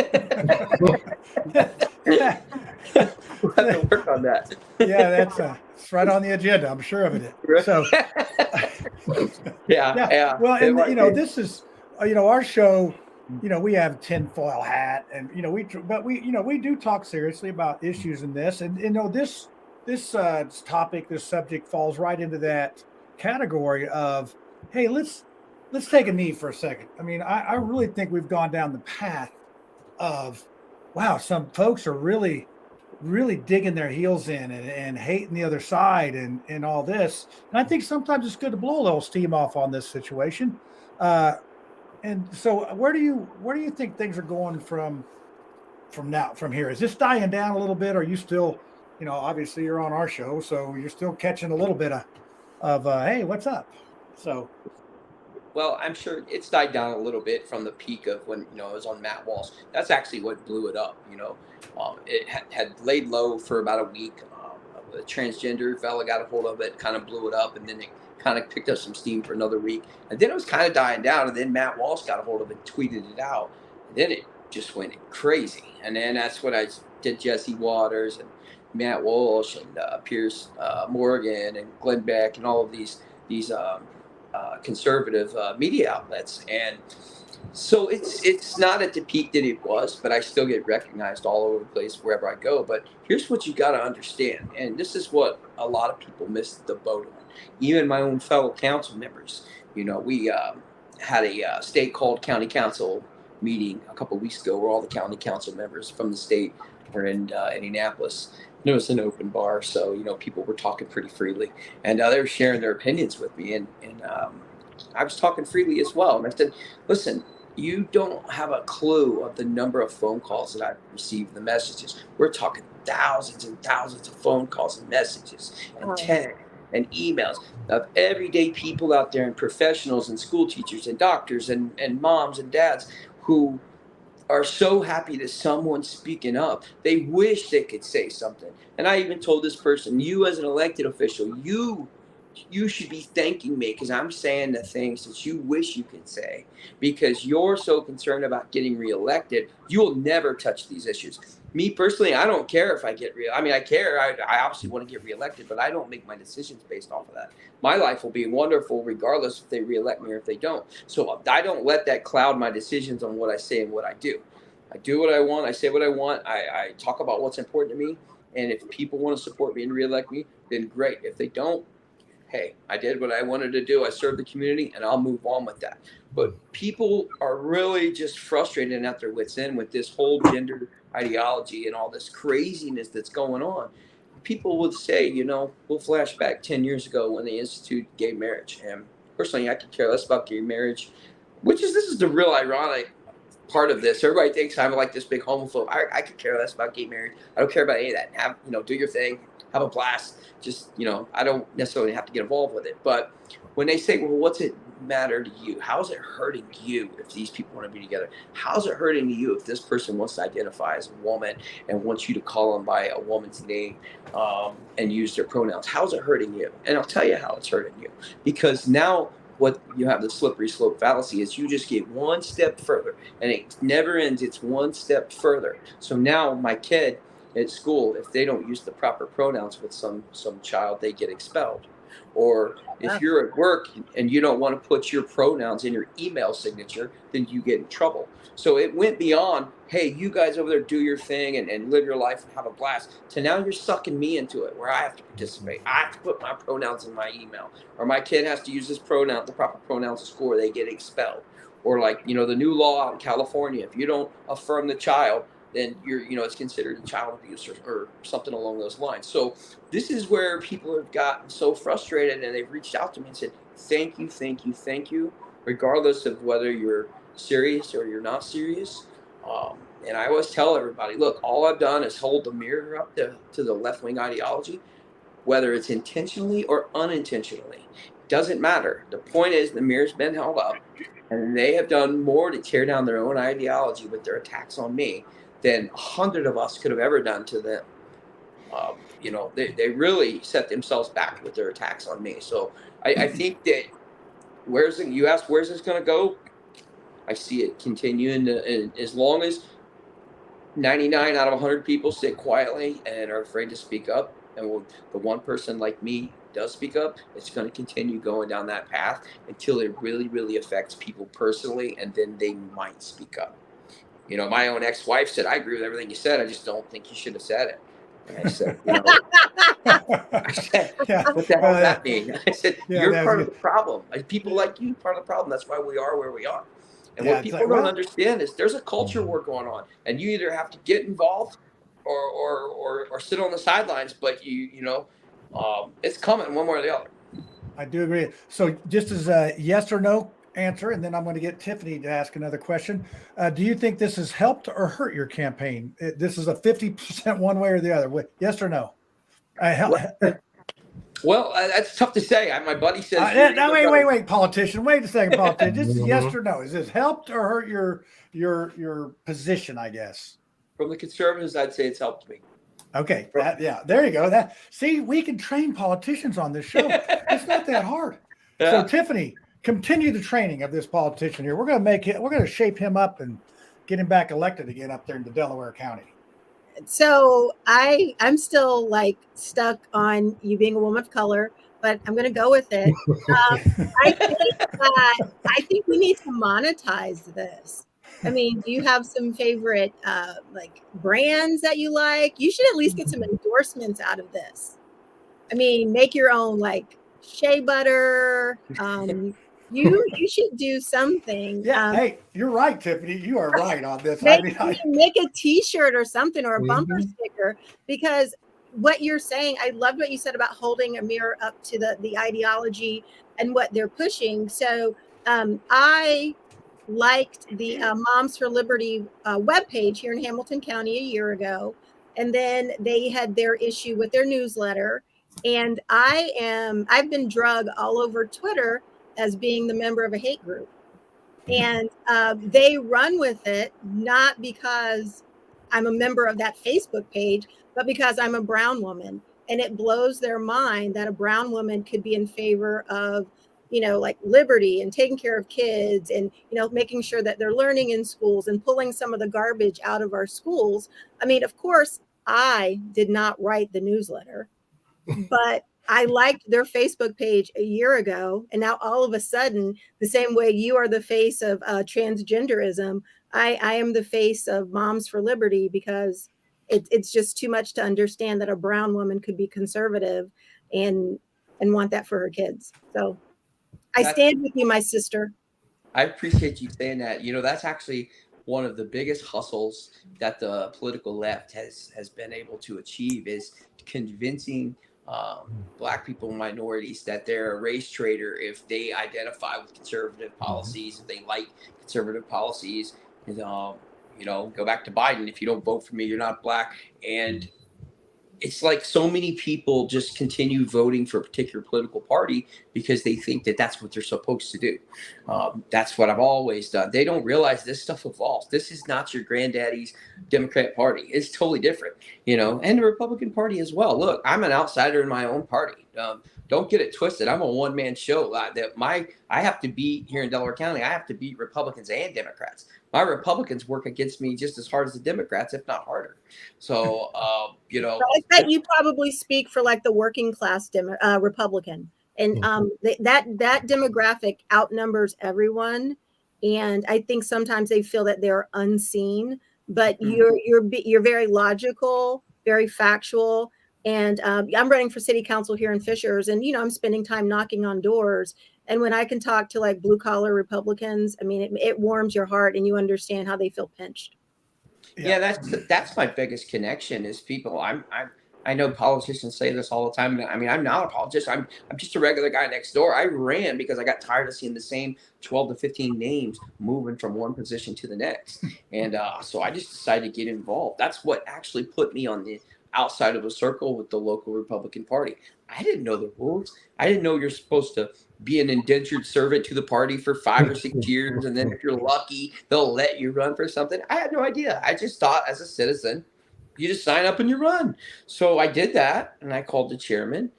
[SPEAKER 12] have to work on that.
[SPEAKER 1] Yeah, that's it's right on the agenda. I'm sure of it. So,
[SPEAKER 12] Yeah.
[SPEAKER 1] Well, and
[SPEAKER 12] It-
[SPEAKER 1] you know, this is our show. You know, we have tinfoil hat, and we do talk seriously about issues in this, and this topic, this subject falls right into that category of, hey, let's take a knee for a second. I mean, I really think we've gone down the path of, wow, some folks are really digging their heels in and hating the other side and all this. And I think sometimes it's good to blow a little steam off on this situation. And so where do you think things are going from here? Is this dying down a little bit? Or are you still, obviously you're on our show, so you're still catching a little bit of hey, what's up? So
[SPEAKER 12] Well, I'm sure it's died down a little bit from the peak of when it was on Matt Walsh. That's actually what blew it up. It had laid low for about a week. A transgender fella got a hold of it, kind of blew it up, and then it kind of picked up some steam for another week. And then it was kind of dying down, and then Matt Walsh got a hold of it, tweeted it out, and then it just went crazy. And then that's what I did. Jesse Waters and Matt Walsh and Piers Morgan and Glenn Beck and all of these conservative media outlets, and so it's not at the peak that it was, but I still get recognized all over the place wherever I go. But here's what you got to understand, and this is what a lot of people miss the boat on. Even my own fellow council members. We had a state-called county council meeting a couple of weeks ago where all the county council members from the state were in Indianapolis. It was an open bar, so people were talking pretty freely, and they were sharing their opinions with me, and I was talking freely as well. And I said, "Listen, you don't have a clue of the number of phone calls that I've received, the messages. We're talking thousands and thousands of phone calls and messages and text and emails of everyday people out there, and professionals and school teachers and doctors and moms and dads who are so happy that someone's speaking up. They wish they could say something." And I even told this person, you as an elected official, you should be thanking me because I'm saying the things that you wish you could say, because you're so concerned about getting reelected. You'll never touch these issues. Me personally, I don't care if I get I care. I obviously want to get reelected, but I don't make my decisions based off of that. My life will be wonderful regardless if they reelect me or if they don't. So I don't let that cloud my decisions on what I say and what I do. I do what I want. I say what I want. I talk about what's important to me. And if people want to support me and reelect me, then great. If they don't, hey, I did what I wanted to do. I served the community, and I'll move on with that. But people are really just frustrated and at their wits' end with this whole gender ideology and all this craziness that's going on. People would say, we'll flash back 10 years ago when they instituted gay marriage. And personally, I could care less about gay marriage, this is the real ironic part of this. Everybody thinks I'm like this big homophobe. I could care less about gay marriage. I don't care about any of that. Have, do your thing, have a blast. Just, I don't necessarily have to get involved with it. But when they say, well, what's it matter to you? How's it hurting you if these people want to be together? How's it hurting you if this person wants to identify as a woman and wants you to call them by a woman's name and use their pronouns? How's it hurting you? And I'll tell you how it's hurting you. Because now what you have, the slippery slope fallacy, is you just get one step further, and it never ends. It's one step further. So now my kid at school, if they don't use the proper pronouns with some child, they get expelled. Or if you're at work and you don't want to put your pronouns in your email signature, then you get in trouble. So it went beyond, hey, you guys over there do your thing and live your life and have a blast, to now you're sucking me into it where I have to participate. I have to put my pronouns in my email. Or my kid has to use this pronoun, the proper pronouns at school, or they get expelled. Or like, the new law out in California, if you don't affirm the child, then it's considered child abuse or something along those lines. So this is where people have gotten so frustrated, and they've reached out to me and said, thank you, regardless of whether you're serious or you're not serious. And I always tell everybody, look, all I've done is hold the mirror up to the left-wing ideology, whether it's intentionally or unintentionally. Doesn't matter. The point is the mirror's been held up, and they have done more to tear down their own ideology with their attacks on me than 100 of us could have ever done to them. They really set themselves back with their attacks on me. So I think that you asked where's this going to go? I see it continuing as long as 99 out of 100 people sit quietly and are afraid to speak up. And when the one person like me does speak up, it's going to continue going down that path until it really, really affects people personally, and then they might speak up. You know, my own ex-wife said, I agree with everything you said. I just don't think you should have said it. And I said, you know, I said, what the hell does that mean? I said, you're part of the problem. People like you, part of the problem. That's why we are where we are. And what people don't understand is there's a culture war going on, and you either have to get involved or sit on the sidelines. But it's coming one way or the other.
[SPEAKER 1] I do agree. So just as a yes or no answer, and then I'm going to get Tiffany to ask another question. Do you think this has helped or hurt your campaign? This is a 50% one way or the other. Yes or no?
[SPEAKER 12] Well, that's tough to say. My buddy says.
[SPEAKER 1] Wait, politician. Wait a second, politician. This is yes or no. Is this helped or hurt your position? I guess.
[SPEAKER 12] From the conservatives, I'd say it's helped me.
[SPEAKER 1] Okay. There you go. See, we can train politicians on this show. It's not that hard. Yeah. So, Tiffany, continue the training of this politician here. We're going to shape him up and get him back elected again up there in the Delaware County.
[SPEAKER 14] So I'm still like stuck on you being a woman of color, but I'm going to go with it. I think we need to monetize this. I mean, do you have some favorite like brands that you like? You should at least get some endorsements out of this. I mean, make your own like shea butter. You should do something.
[SPEAKER 1] Yeah, hey, you're right, Tiffany. You are right on this.
[SPEAKER 14] Make a T-shirt or something, or a bumper sticker, because what you're saying, I loved what you said about holding a mirror up to the ideology and what they're pushing. So I liked the Moms for Liberty webpage here in Hamilton County a year ago, and then they had their issue with their newsletter, and I've been drug all over Twitter as being the member of a hate group. And they run with it, not because I'm a member of that Facebook page, but because I'm a brown woman. And it blows their mind that a brown woman could be in favor of, like liberty and taking care of kids and, making sure that they're learning in schools and pulling some of the garbage out of our schools. I mean, of course, I did not write the newsletter, but I liked their Facebook page a year ago, and now all of a sudden, the same way you are the face of transgenderism, I am the face of Moms for Liberty, because it's just too much to understand that a brown woman could be conservative and want that for her kids. So I stand with you, my sister.
[SPEAKER 12] I appreciate you saying that. That's actually one of the biggest hustles that the political left has been able to achieve, is convincing Black people and minorities that they're a race traitor if they identify with conservative policies, if they like conservative policies. And, go back to Biden. If you don't vote for me, you're not Black. And it's like so many people just continue voting for a particular political party because they think that that's what they're supposed to do. That's what I've always done. They don't realize this stuff evolves. This is not your granddaddy's Democrat Party. It's totally different, and the Republican Party as well. Look, I'm an outsider in my own party. Don't get it twisted. I'm a one-man show. I have to beat here in Delaware County. I have to beat Republicans and Democrats. My Republicans work against me just as hard as the Democrats, if not harder. So, I
[SPEAKER 14] bet you probably speak for like the working class Republican, and that demographic outnumbers everyone. And I think sometimes they feel that they're unseen, but you're very logical, very factual. And I'm running for city council here in Fishers, and I'm spending time knocking on doors. And when I can talk to like blue collar Republicans, I mean, it warms your heart, and you understand how they feel pinched.
[SPEAKER 12] Yeah, that's my biggest connection is people. I know politicians say this all the time. I mean, I'm not a politician. I'm just a regular guy next door. I ran because I got tired of seeing the same 12 to 15 names moving from one position to the next. And so I just decided to get involved. That's what actually put me on the outside of the circle with the local Republican Party. I didn't know the rules. I didn't know you're supposed to be an indentured servant to the party for 5 or 6 years. And then if you're lucky, they'll let you run for something. I had no idea. I just thought as a citizen, you just sign up and you run. So I did that, and I called the chairman,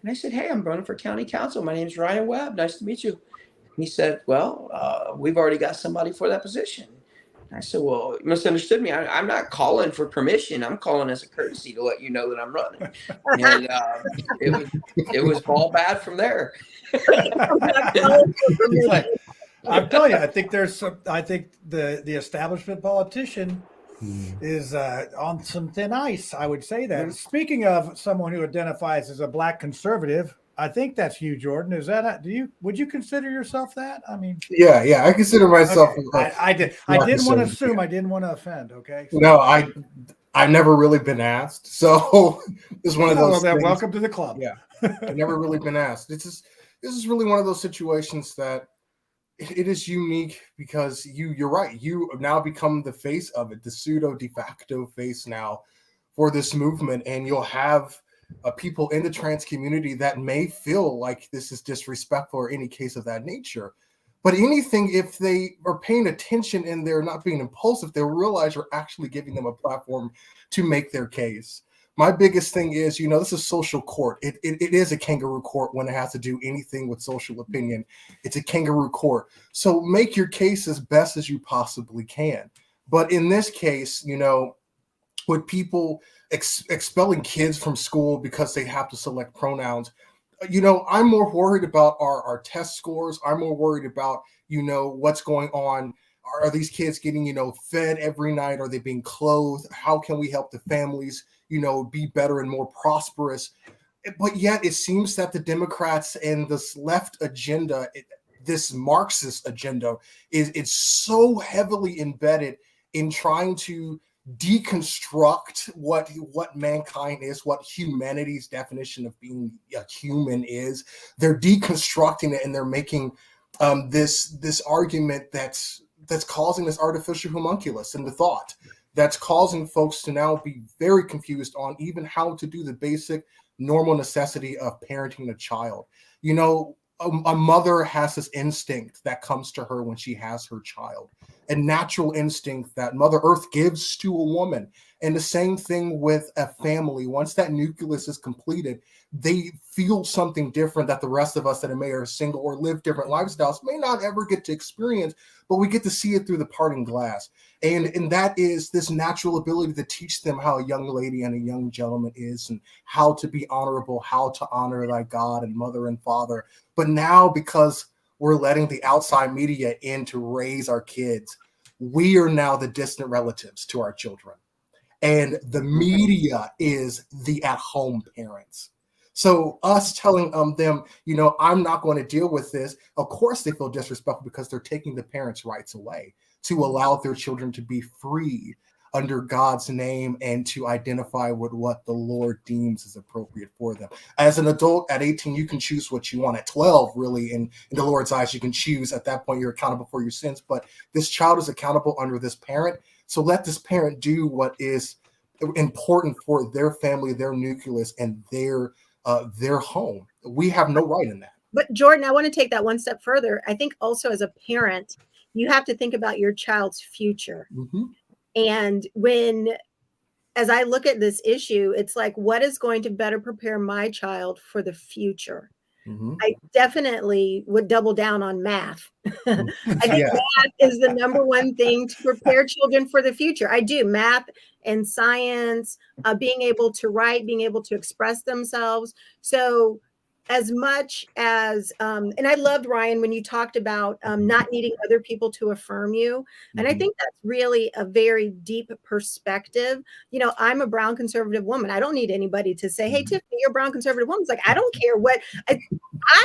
[SPEAKER 12] and I said, hey, I'm running for county council. My name's Ryan Webb. Nice to meet you. And he said, well, we've already got somebody for that position. I said, well, you misunderstood me. I'm not calling for permission. I'm calling as a courtesy to let you know that I'm running. And it was all bad from there.
[SPEAKER 1] It's like, I'm telling you, I think I think the establishment politician is on some thin ice. I would say that. Speaking of someone who identifies as a black conservative, I think that's you, Jordan. Is that would you consider yourself that? I mean,
[SPEAKER 15] yeah, I consider myself.
[SPEAKER 1] Okay. I didn't want to assume. I didn't want to offend. Okay. So,
[SPEAKER 15] no, I've never really been asked. So it's one of those.
[SPEAKER 1] Well, welcome to the club.
[SPEAKER 15] Yeah, I've never really been asked. This is really one of those situations that it is unique because you're right. You now become the face of it, the pseudo de facto face now for this movement, and you'll have people in the trans community that may feel like this is disrespectful or any case of that nature. But anything, if they are paying attention and they're not being impulsive, they'll realize you're actually giving them a platform to make their case. My biggest thing is, this is social court. It is a kangaroo court when it has to do anything with social opinion. It's a kangaroo court. So make your case as best as you possibly can. But in this case, with people expelling kids from school because they have to select pronouns, I'm more worried about our test scores. I'm more worried about, what's going on. Are these kids getting, fed every night? Are they being clothed? How can we help the families, be better and more prosperous? But yet it seems that the Democrats and this left agenda, this Marxist agenda, is so heavily embedded in trying to deconstruct what mankind is, what humanity's definition of being a human is. They're deconstructing it, and they're making this argument that's causing this artificial homunculus in the thought, that's causing folks to now be very confused on even how to do the basic normal necessity of parenting a child. A mother has this instinct that comes to her when she has her child, a natural instinct that Mother Earth gives to a woman. And the same thing with a family. Once that nucleus is completed, they feel something different that the rest of us that may are single or live different lifestyles may not ever get to experience, but we get to see it through the parting glass. And that is this natural ability to teach them how a young lady and a young gentleman is, and how to be honorable, how to honor thy God and mother and father. But now, because we're letting the outside media in to raise our kids, we are now the distant relatives to our children. And the media is the at-home parents. So us telling them, I'm not going to deal with this. Of course they feel disrespectful because they're taking the parents' rights away to allow their children to be free under God's name and to identify with what the Lord deems is appropriate for them. As an adult at 18, you can choose what you want. At 12, really, in the Lord's eyes, you can choose. At that point, you're accountable for your sins. But this child is accountable under this parent. So let this parent do what is important for their family, their nucleus, and their home. We have no right in that.
[SPEAKER 14] But Jordan, I want to take that one step further. I think also as a parent, you have to think about your child's future.
[SPEAKER 15] Mm-hmm.
[SPEAKER 14] And as I look at this issue, it's like, what is going to better prepare my child for the future?
[SPEAKER 15] Mm-hmm.
[SPEAKER 14] I definitely would double down on math. I think
[SPEAKER 15] Yeah.
[SPEAKER 14] math is the number one thing to prepare children for the future. I do math and science, being able to write, being able to express themselves. So as much as, and I loved, Ryan, when you talked about not needing other people to affirm you. And I think that's really a very deep perspective. I'm a brown conservative woman. I don't need anybody to say, hey, Tiffany, you're a brown conservative woman. It's like, I don't care what, I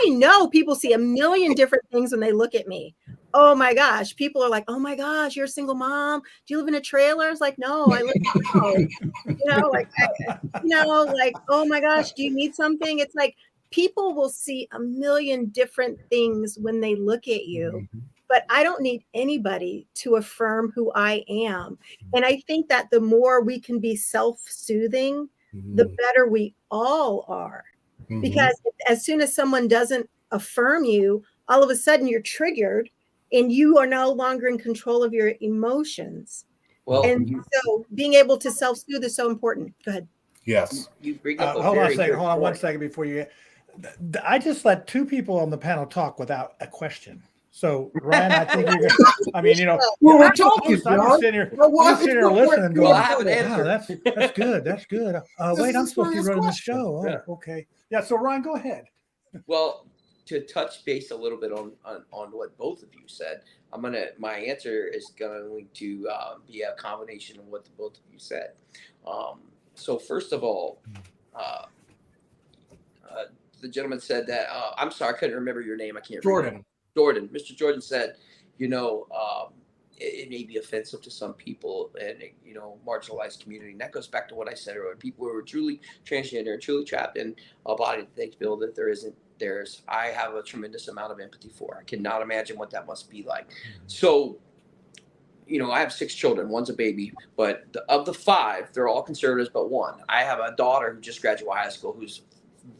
[SPEAKER 14] know people see a million different things when they look at me. Oh my gosh. People are like, oh my gosh, you're a single mom. Do you live in a trailer? It's like, no, I live in a house. Like, oh my gosh, do you need something? It's like, people will see a million different things when they look at you, but I don't need anybody to affirm who I am. And I think that the more we can be self-soothing, the better we all are. Because as soon as someone doesn't affirm you, all of a sudden you're triggered and you are no longer in control of your emotions.
[SPEAKER 12] Well,
[SPEAKER 14] and so being able to self-soothe is so important. Go ahead.
[SPEAKER 15] Yes.
[SPEAKER 12] You bring up
[SPEAKER 1] hold on one second before you. I just let two people on the panel talk without a question. So Ryan, I think you're gonna. I mean,
[SPEAKER 15] Well, we're
[SPEAKER 1] I'm
[SPEAKER 15] talking,
[SPEAKER 1] just
[SPEAKER 15] John.
[SPEAKER 1] sitting here,
[SPEAKER 15] Well, what?
[SPEAKER 1] I'm sitting here
[SPEAKER 15] It's
[SPEAKER 1] listening,
[SPEAKER 12] Well,
[SPEAKER 1] going,
[SPEAKER 12] I have an
[SPEAKER 1] "Wow,
[SPEAKER 12] answer.
[SPEAKER 1] that's good. That's good."
[SPEAKER 15] This
[SPEAKER 1] Wait,
[SPEAKER 15] is
[SPEAKER 1] I'm
[SPEAKER 15] a
[SPEAKER 1] supposed to be
[SPEAKER 15] serious
[SPEAKER 1] running the
[SPEAKER 15] question.
[SPEAKER 1] show.
[SPEAKER 12] Yeah.
[SPEAKER 1] Oh, okay. Yeah. So Ryan, go ahead.
[SPEAKER 12] Well, to touch base a little bit on what both of you said, my answer is going to be a combination of what the both of you said. So first of all, uh, the gentleman said that I'm sorry, I couldn't remember your name. I can't read Jordan. Mr. Jordan said, it may be offensive to some people and marginalized community. And that goes back to what I said earlier. People who are truly transgender and truly trapped in a body that they feel that I have a tremendous amount of empathy for. I cannot imagine what that must be like. So, I have 6 children. One's a baby, but of the 5, they're all conservatives, but one. I have a daughter who just graduated high school who's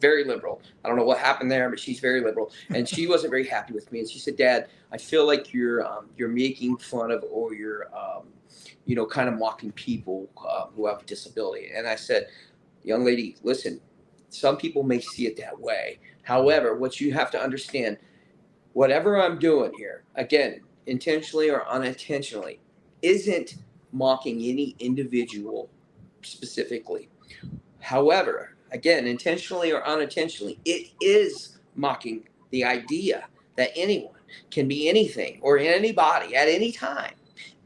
[SPEAKER 12] very liberal. I don't know what happened there, but she's very liberal, and she wasn't very happy with me. And she said, "Dad, I feel like you're making fun of, or you're kind of mocking people who have a disability." And I said, "Young lady, listen. Some people may see it that way. However, what you have to understand, whatever I'm doing here, again, intentionally or unintentionally, isn't mocking any individual specifically. However, again, intentionally or unintentionally, it is mocking the idea that anyone can be anything or anybody at any time.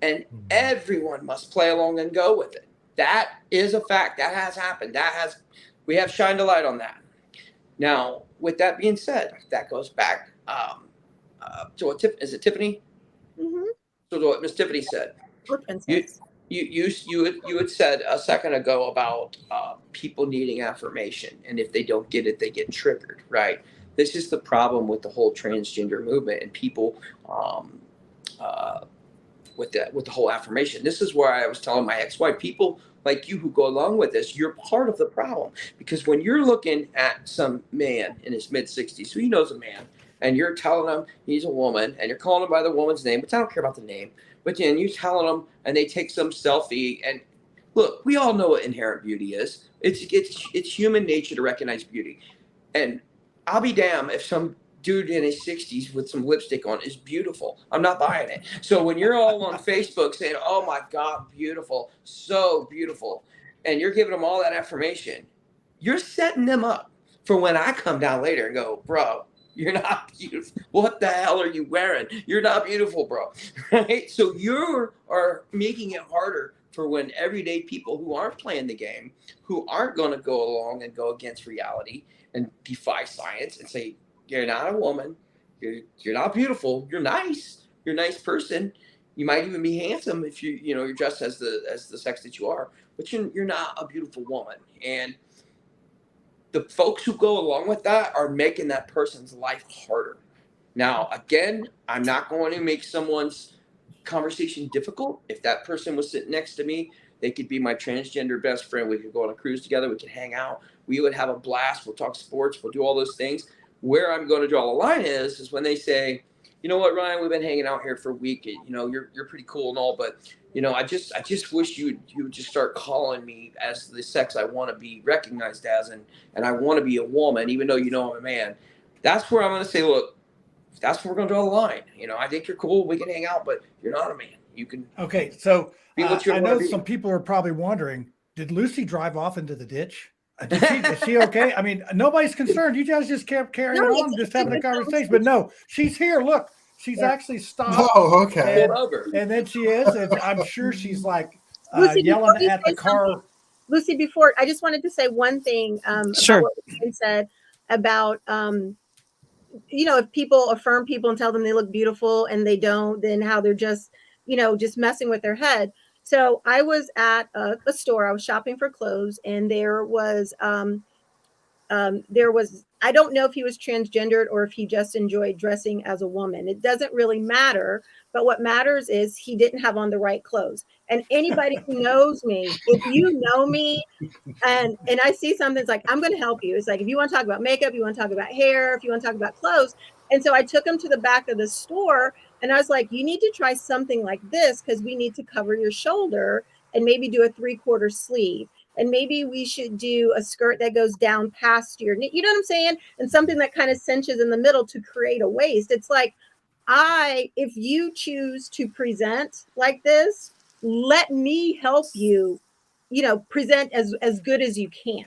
[SPEAKER 12] And everyone must play along and go with it. That is a fact. That has happened. We have shined a light on that. Now, with that being said, that goes back to what is it Tiffany?
[SPEAKER 14] Mm-hmm.
[SPEAKER 12] So what Miss Tiffany said.
[SPEAKER 14] Or princess.
[SPEAKER 12] You had said a second ago about people needing affirmation, and if they don't get it, they get triggered, right? This is the problem with the whole transgender movement and people with the whole affirmation. This is where I was telling my ex-wife, people like you who go along with this, you're part of the problem, because when you're looking at some man in his mid-60s, who he knows a man, and you're telling him he's a woman, and you're calling him by the woman's name, but I don't care about the name. But then you're telling them, and they take some selfie. And look, we all know what inherent beauty is. It's human nature to recognize beauty. And I'll be damned if some dude in his 60s with some lipstick on is beautiful. I'm not buying it. So when you're all on Facebook saying, "Oh my God, beautiful, so beautiful," and you're giving them all that affirmation, you're setting them up for when I come down later and go, "Bro, you're not beautiful. What the hell are you wearing? You're not beautiful, bro." Right? So you are making it harder for when everyday people who aren't playing the game, who aren't going to go along and go against reality and defy science and say, "You're not a woman. You're not beautiful. You're nice. You're a nice person. You might even be handsome if you're dressed as the sex that you are, but you're not a beautiful woman." And the folks who go along with that are making that person's life harder. Now, again, I'm not going to make someone's conversation difficult. If that person was sitting next to me, they could be my transgender best friend. We could go on a cruise together. We could hang out. We would have a blast. We'll talk sports. We'll do all those things. Where I'm going to draw the line is when they say, "You know what, Ryan, we've been hanging out here for a week. You're pretty cool and all, but I just wish you would just start calling me as the sex I want to be recognized as, and I want to be a woman, even though I'm a man." That's where I'm going to say, look, that's where we're going to draw the line. I think you're cool. We can hang out, but you're not a man. You can.
[SPEAKER 1] Okay, so
[SPEAKER 12] be what you
[SPEAKER 1] I
[SPEAKER 12] want to
[SPEAKER 1] know
[SPEAKER 12] be.
[SPEAKER 1] some people are probably wondering, did Lucy drive off into the ditch? Is she okay? I mean, nobody's concerned. You guys just kept carrying on, just having a conversation. But no, she's here. Look, she's actually stopped.
[SPEAKER 15] Oh, okay.
[SPEAKER 1] And then she is. And I'm sure she's like
[SPEAKER 14] Lucy,
[SPEAKER 1] yelling at the car.
[SPEAKER 14] Lucy, before I just wanted to say one thing
[SPEAKER 4] Sure.
[SPEAKER 14] about what Ryan said about if people affirm people and tell them they look beautiful and they don't, then how they're just just messing with their head. So I was at a store. I was shopping for clothes, and there was I don't know if he was transgendered or if he just enjoyed dressing as a woman. It doesn't really matter. But what matters is he didn't have on the right clothes. And anybody who knows me, if you know me, and I see something, it's like, I'm going to help you. It's like, if you want to talk about makeup, you want to talk about hair, if you want to talk about clothes. And so I took him to the back of the store, and I was like, you need to try something like this, because we need to cover your shoulder and maybe do a 3/4 sleeve. And maybe we should do a skirt that goes down past your knee. You know what I'm saying? And something that kind of cinches in the middle to create a waist. It's like, if you choose to present like this, let me help you, present as good as you can.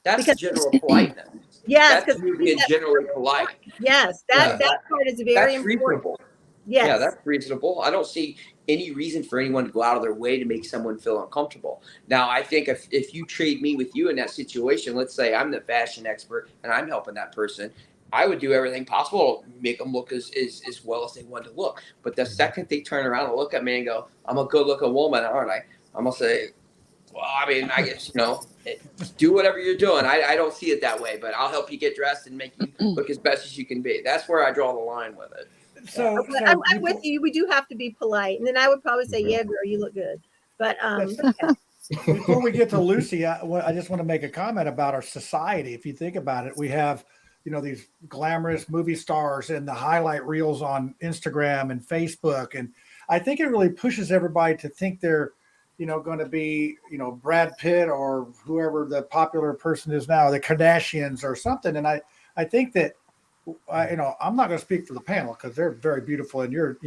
[SPEAKER 12] That's
[SPEAKER 14] Because
[SPEAKER 12] general politeness.
[SPEAKER 14] yes,
[SPEAKER 12] That's you being generally polite.
[SPEAKER 14] yes, that part is very
[SPEAKER 12] That's
[SPEAKER 14] important.
[SPEAKER 12] reasonable.
[SPEAKER 14] Yes.
[SPEAKER 12] Yeah, that's reasonable. I don't see any reason for anyone to go out of their way to make someone feel uncomfortable. Now, I think if you trade me with you in that situation, let's say I'm the fashion expert and I'm helping that person, I would do everything possible to make them look as well as they want to look. But the second they turn around and look at me and go, I'm a good looking woman, aren't I? I'm going to say, well, I mean, I guess, do whatever you're doing. I don't see it that way, but I'll help you get dressed and make you look as best as you can be. That's where I draw the line with it.
[SPEAKER 1] So
[SPEAKER 14] I'm with you. We do have to be polite, and then I would probably say, "Yeah, girl, you look good." But
[SPEAKER 1] before we get to Lucy, I just want to make a comment about our society. If you think about it, we have, these glamorous movie stars and the highlight reels on Instagram and Facebook, and I think it really pushes everybody to think they're, going to be, Brad Pitt or whoever the popular person is now, the Kardashians or something. And I think that. I'm not going to speak for the panel because they're very beautiful, and you're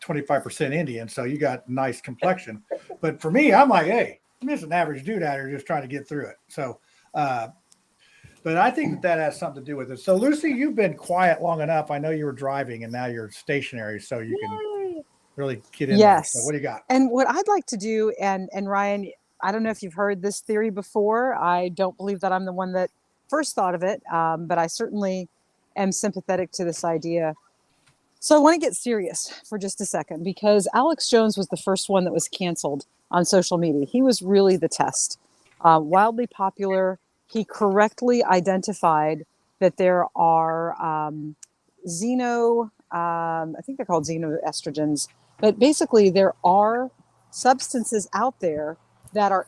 [SPEAKER 1] 25% Indian, so you got nice complexion. But for me, I'm like, hey, I'm just an average dude out here just trying to get through it. So, but I think that has something to do with it. So, Lucy, you've been quiet long enough. I know you were driving, and now you're stationary, so you can really get in there. So, what do you got?
[SPEAKER 17] And what I'd like to do, and Ryan, I don't know if you've heard this theory before. I don't believe that I'm the one that first thought of it, but I certainly am sympathetic to this idea. So I want to get serious for just a second, because Alex Jones was the first one that was canceled on social media. He was really the test. Wildly popular. He correctly identified that there are I think they're called xenoestrogens, but basically there are substances out there that are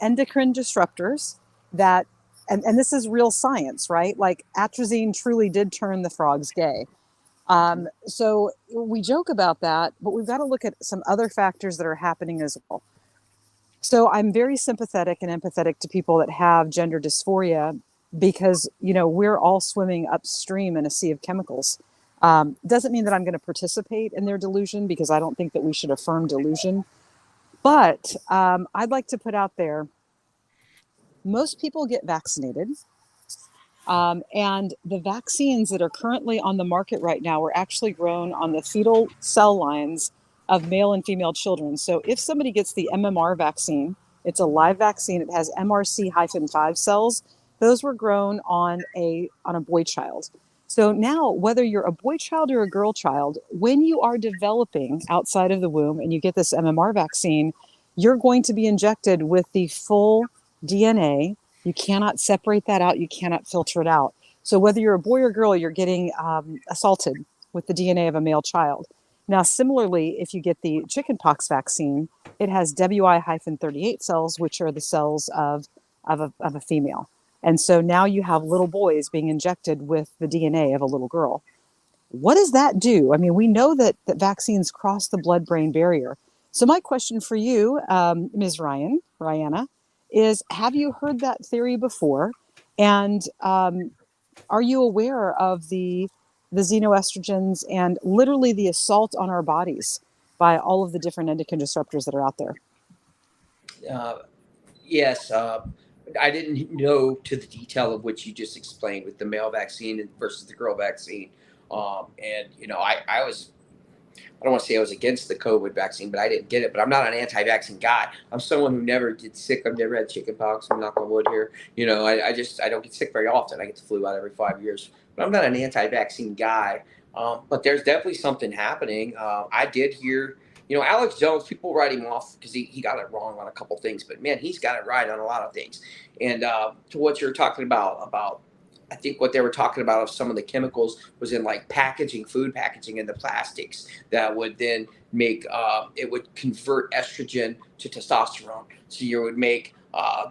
[SPEAKER 17] endocrine disruptors that, and this is real science, right? Like atrazine truly did turn the frogs gay. So we joke about that, but we've got to look at some other factors that are happening as well. So I'm very sympathetic and empathetic to people that have gender dysphoria, because, we're all swimming upstream in a sea of chemicals. Doesn't mean that I'm going to participate in their delusion, because I don't think that we should affirm delusion. But I'd like to put out there, most people get vaccinated. And the vaccines that are currently on the market right now were actually grown on the fetal cell lines of male and female children. So if somebody gets the MMR vaccine, it's a live vaccine. It has MRC-5 cells. Those were grown on a boy child. So now, whether you're a boy child or a girl child, when you are developing outside of the womb and you get this MMR vaccine, you're going to be injected with the full DNA. You cannot separate that out. You cannot filter it out. So whether you're a boy or girl, you're getting assaulted with the DNA of a male child. Now, similarly, if you get the chickenpox vaccine, it has WI-38 cells, which are the cells of a female. And so now you have little boys being injected with the DNA of a little girl. What does that do? I mean, we know that vaccines cross the blood-brain barrier. So my question for you, Ms. Rihanna, is, have you heard that theory before? And are you aware of the xenoestrogens and literally the assault on our bodies by all of the different endocrine disruptors that are out there?
[SPEAKER 12] Yes. I didn't know to the detail of which you just explained with the male vaccine versus the girl vaccine. And, I don't want to say I was against the COVID vaccine, but I didn't get it. But I'm not an anti-vaccine guy. I'm someone who never gets sick. I've never had chickenpox. I'm knock on wood here. I don't get sick very often. I get the flu out every 5 years. But I'm not an anti-vaccine guy. But there's definitely something happening. I did hear, Alex Jones, people write him off because he got it wrong on a couple things. But, man, he's got it right on a lot of things. And to what you're talking about I think what they were talking about of some of the chemicals was in like food packaging, and the plastics that would then make, it would convert estrogen to testosterone. So you would make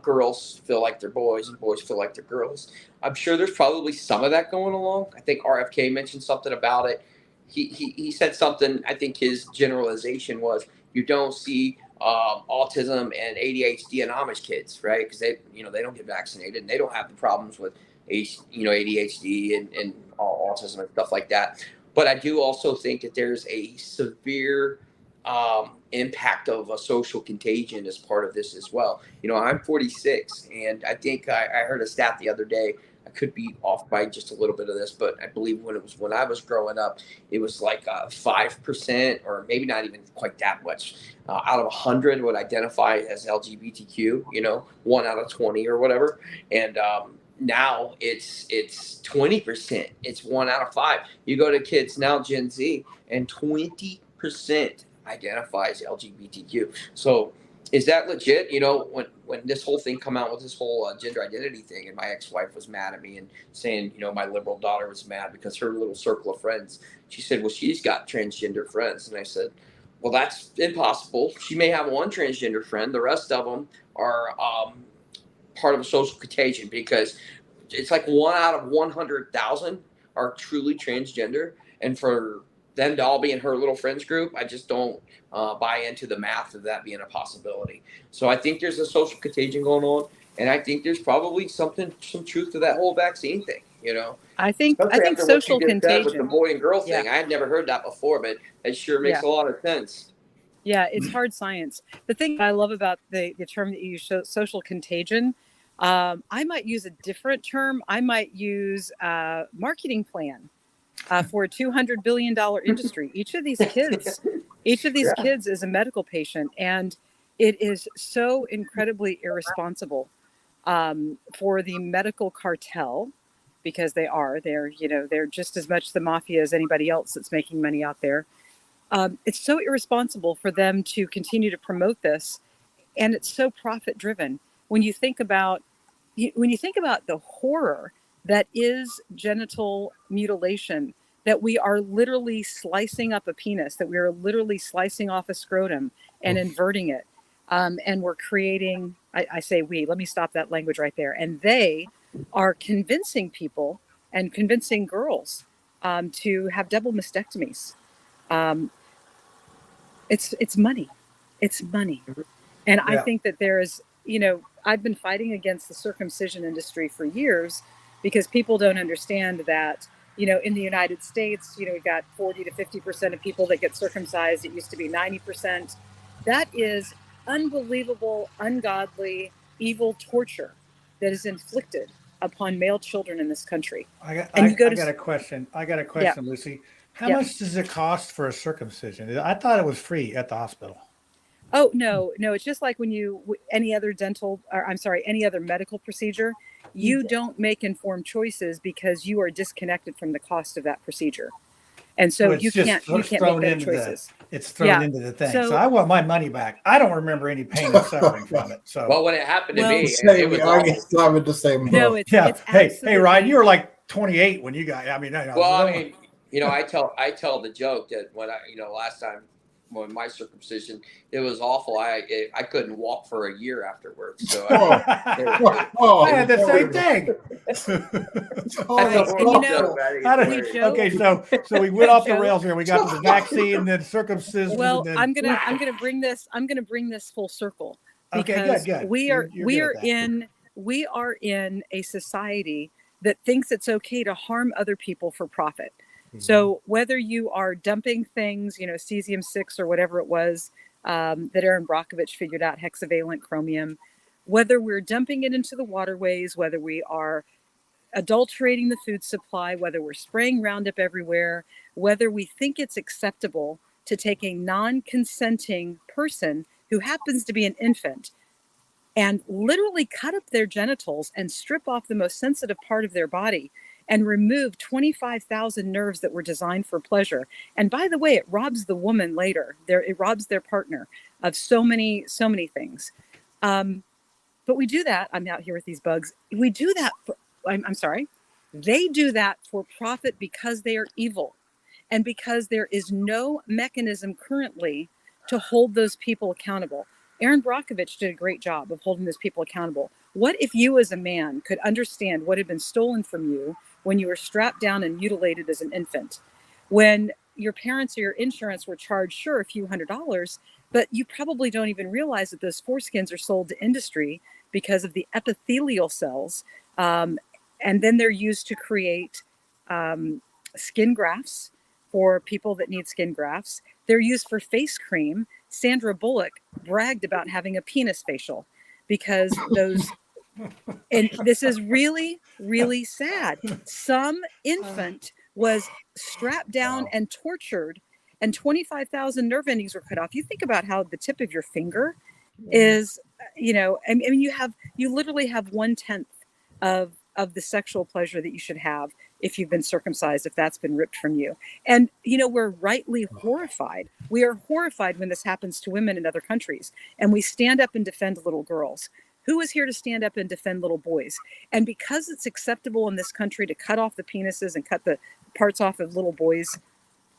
[SPEAKER 12] girls feel like they're boys and boys feel like they're girls. I'm sure there's probably some of that going along. I think RFK mentioned something about it. He said something, I think his generalization was, you don't see autism and ADHD in Amish kids, right? Because they don't get vaccinated and they don't have the problems with ADHD and autism and stuff like that. But I do also think that there's a severe impact of a social contagion as part of this as well. You know, I'm 46, and I think I heard a stat the other day. I could be off by just a little bit of this, but I believe when I was growing up, it was like 5%, or maybe not even quite that much, out of 100 would identify as LGBTQ. You know, 1 out of 20 or whatever, and now it's 20%. It's 1 out of 5. You go to kids now, Gen Z, and 20% identifies LGBTQ. So is that legit? You know, when this whole thing come out with this whole gender identity thing, and my ex-wife was mad at me and saying, you know, my liberal daughter was mad because her little circle of friends, she said, well, she's got transgender friends. And I said, well, that's impossible. She may have one transgender friend. The rest of them are part of a social contagion, because it's like 1 out of 100,000 are truly transgender. And for them to all be in her little friends group, I just don't buy into the math of that being a possibility. So I think there's a social contagion going on, and I think there's probably some truth to that whole vaccine thing. You know,
[SPEAKER 17] I think
[SPEAKER 12] especially after
[SPEAKER 17] social
[SPEAKER 12] what you just said with the
[SPEAKER 17] contagion.
[SPEAKER 12] boy and girl thing.
[SPEAKER 17] Yeah.
[SPEAKER 12] I had never heard that before, but it sure makes a lot of sense.
[SPEAKER 17] Yeah, it's hard science. The thing I love about the term that you use, social contagion, I might use a different term. I might use marketing plan for a $200 billion industry. Each of these kids is a medical patient, and it is so incredibly irresponsible for the medical cartel, because they're just as much the mafia as anybody else that's making money out there. It's so irresponsible for them to continue to promote this, and it's so profit driven. When you think about the horror that is genital mutilation, that we are literally slicing up a penis, that we are literally slicing off a scrotum and inverting it, and we're creating. I say we. Let me stop that language right there. And they are convincing people and convincing girls to have double mastectomies. It's money. It's money. And I think that there's, I've been fighting against the circumcision industry for years, because people don't understand that, in the United States, we've got 40 to 50% of people that get circumcised. It used to be 90%. That is unbelievable, ungodly, evil torture that is inflicted upon male children in this country.
[SPEAKER 1] I got a question, Lucy. How
[SPEAKER 17] Yeah.
[SPEAKER 1] much does it cost for a circumcision? I thought it was free at the hospital.
[SPEAKER 17] Oh, no. It's just like when any other medical procedure, you don't make informed choices because you are disconnected from the cost of that procedure. And so you can't make better choices.
[SPEAKER 1] It's thrown into the thing. So I want my money back. I don't remember any pain or suffering from it. So,
[SPEAKER 12] well, when it happened to me,
[SPEAKER 15] it was awful. I would the same.
[SPEAKER 17] No, it's
[SPEAKER 1] hey, Ryan, you were like 28 when you got. I mean,
[SPEAKER 12] I tell the joke that when last time when my circumcision, it was awful. I couldn't walk for a year afterwards. So
[SPEAKER 1] I had the same thing. Okay, so we went off the rails here. We got to the vaccine, then circumcision.
[SPEAKER 17] Well,
[SPEAKER 1] and then,
[SPEAKER 17] I'm gonna bring this full circle, because
[SPEAKER 1] okay, good.
[SPEAKER 17] we are in a society that thinks it's okay to harm other people for profit. So whether you are dumping things, cesium-6 or whatever it was that Aaron Brockovich figured out, hexavalent chromium, whether we're dumping it into the waterways, whether we are adulterating the food supply, whether we're spraying Roundup everywhere, whether we think it's acceptable to take a non-consenting person who happens to be an infant and literally cut up their genitals and strip off the most sensitive part of their body and remove 25,000 nerves that were designed for pleasure. And by the way, it robs the woman later. It robs their partner of so many things. But we do that. I'm out here with these bugs. We do that I'm sorry. They do that for profit because they are evil, and because there is no mechanism currently to hold those people accountable. Aaron Brockovich did a great job of holding those people accountable. What if you as a man could understand what had been stolen from you when you were strapped down and mutilated as an infant? When your parents or your insurance were charged, sure, a few $100s, but you probably don't even realize that those foreskins are sold to industry because of the epithelial cells. And then they're used to create skin grafts for people that need skin grafts. They're used for face cream. Sandra Bullock bragged about having a penis facial because those, and this is really, really sad. Some infant was strapped down and tortured, and 25,000 nerve endings were cut off. You think about how the tip of your finger is, I mean, you literally have 1/10 of the sexual pleasure that you should have if you've been circumcised, if that's been ripped from you. And, we're rightly horrified. We are horrified when this happens to women in other countries. And we stand up and defend little girls. Who is here to stand up and defend little boys? And because it's acceptable in this country to cut off the penises and cut the parts off of little boys,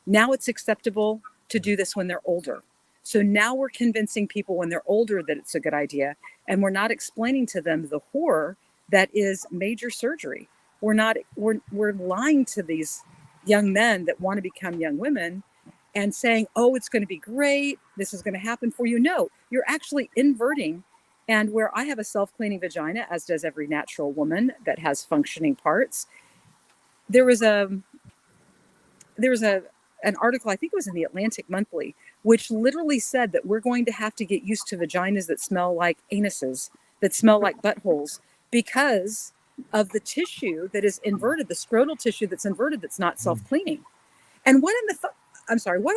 [SPEAKER 17] now it's acceptable to do this when they're older. So now we're convincing people when they're older that it's a good idea. And we're not explaining to them the horror that is major surgery. We're lying to these young men that want to become young women and saying, oh, it's going to be great. This is going to happen for you. No, you're actually inverting. And where I have a self-cleaning vagina, as does every natural woman that has functioning parts, there was an article, I think it was in the Atlantic Monthly, which literally said that we're going to have to get used to vaginas that smell like anuses, that smell like buttholes, because of the tissue that is inverted, the scrotal tissue that's inverted, that's not self-cleaning. And what in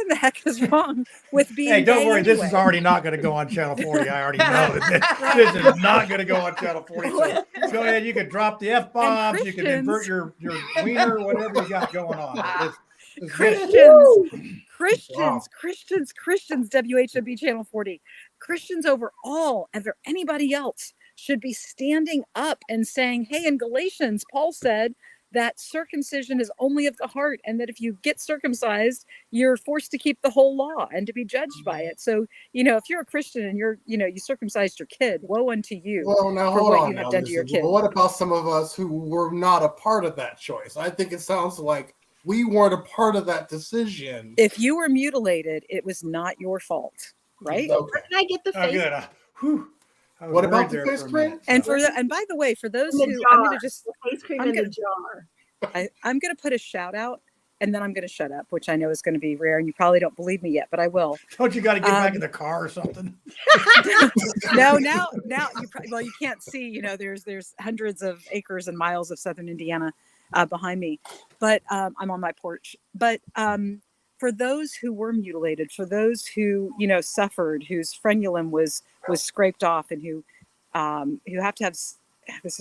[SPEAKER 17] the heck is wrong with being
[SPEAKER 1] Hey, don't
[SPEAKER 17] gay
[SPEAKER 1] worry. This
[SPEAKER 17] anyway?
[SPEAKER 1] is already not going to go on Channel 40. I already know that this is not going to go on Channel 40. So go ahead. You can drop the F-bombs. You can invert your wiener, whatever you got going on.
[SPEAKER 17] Christians, WHOB Channel 40. Christians overall, and for anybody else, should be standing up and saying, hey, in Galatians, Paul said that circumcision is only of the heart, and that if you get circumcised, you're forced to keep the whole law and to be judged by it. So, if you're a Christian and you circumcised your kid, woe unto you.
[SPEAKER 15] Well, now
[SPEAKER 17] for
[SPEAKER 15] hold
[SPEAKER 17] what
[SPEAKER 15] on.
[SPEAKER 17] you have
[SPEAKER 15] Now,
[SPEAKER 17] done to your kid.
[SPEAKER 15] But what about some of us who were not a part of that choice? I think it sounds like we weren't a part of that decision.
[SPEAKER 17] If you were mutilated, it was not your fault, right?
[SPEAKER 15] Okay.
[SPEAKER 14] Can I get the face?
[SPEAKER 1] Good.
[SPEAKER 15] What about the face cream?
[SPEAKER 17] And by the way, for those
[SPEAKER 14] In the
[SPEAKER 17] who,
[SPEAKER 14] jar.
[SPEAKER 17] I'm going to just,
[SPEAKER 14] The face cream
[SPEAKER 17] I'm
[SPEAKER 14] in the
[SPEAKER 17] gonna-
[SPEAKER 14] jar.
[SPEAKER 17] I'm going to put a shout out, and then I'm going to shut up, which I know is going to be rare, and you probably don't believe me yet, but I will.
[SPEAKER 1] Don't you got to get back in the car or something?
[SPEAKER 17] No, now you can't see. There's hundreds of acres and miles of southern Indiana behind me, but I'm on my porch. But for those who were mutilated, for those who suffered, whose frenulum was scraped off, and who have to have. This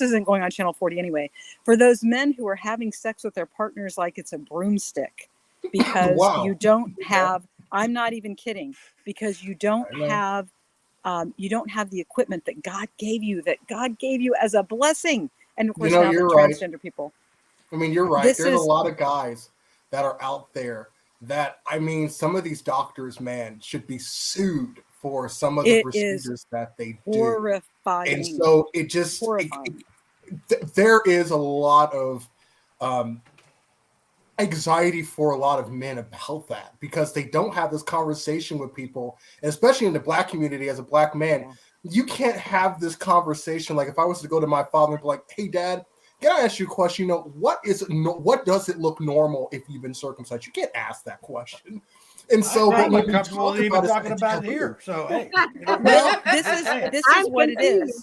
[SPEAKER 17] isn't going on Channel 40 anyway. For those men who are having sex with their partners like it's a broomstick, because
[SPEAKER 15] Wow.
[SPEAKER 17] you don't have, I'm not even kidding, because you don't have the equipment that God gave you as a blessing. And of course, now the transgender people.
[SPEAKER 15] I mean, you're right. There's a lot of guys that are out there that, some of these doctors, man, should be sued for some of the procedures that they do.
[SPEAKER 17] Horrifying.
[SPEAKER 15] And so it just, there is a lot of anxiety for a lot of men about that, because they don't have this conversation with people, and especially in the Black community. As a Black man, you can't have this conversation. Like if I was to go to my father and be like, hey, Dad, can I ask you a question? What does it look normal if you've been circumcised? You can't ask that question. And so,
[SPEAKER 1] I'm not comfortable even talking about it here. So, hey,
[SPEAKER 17] well, this is what it is.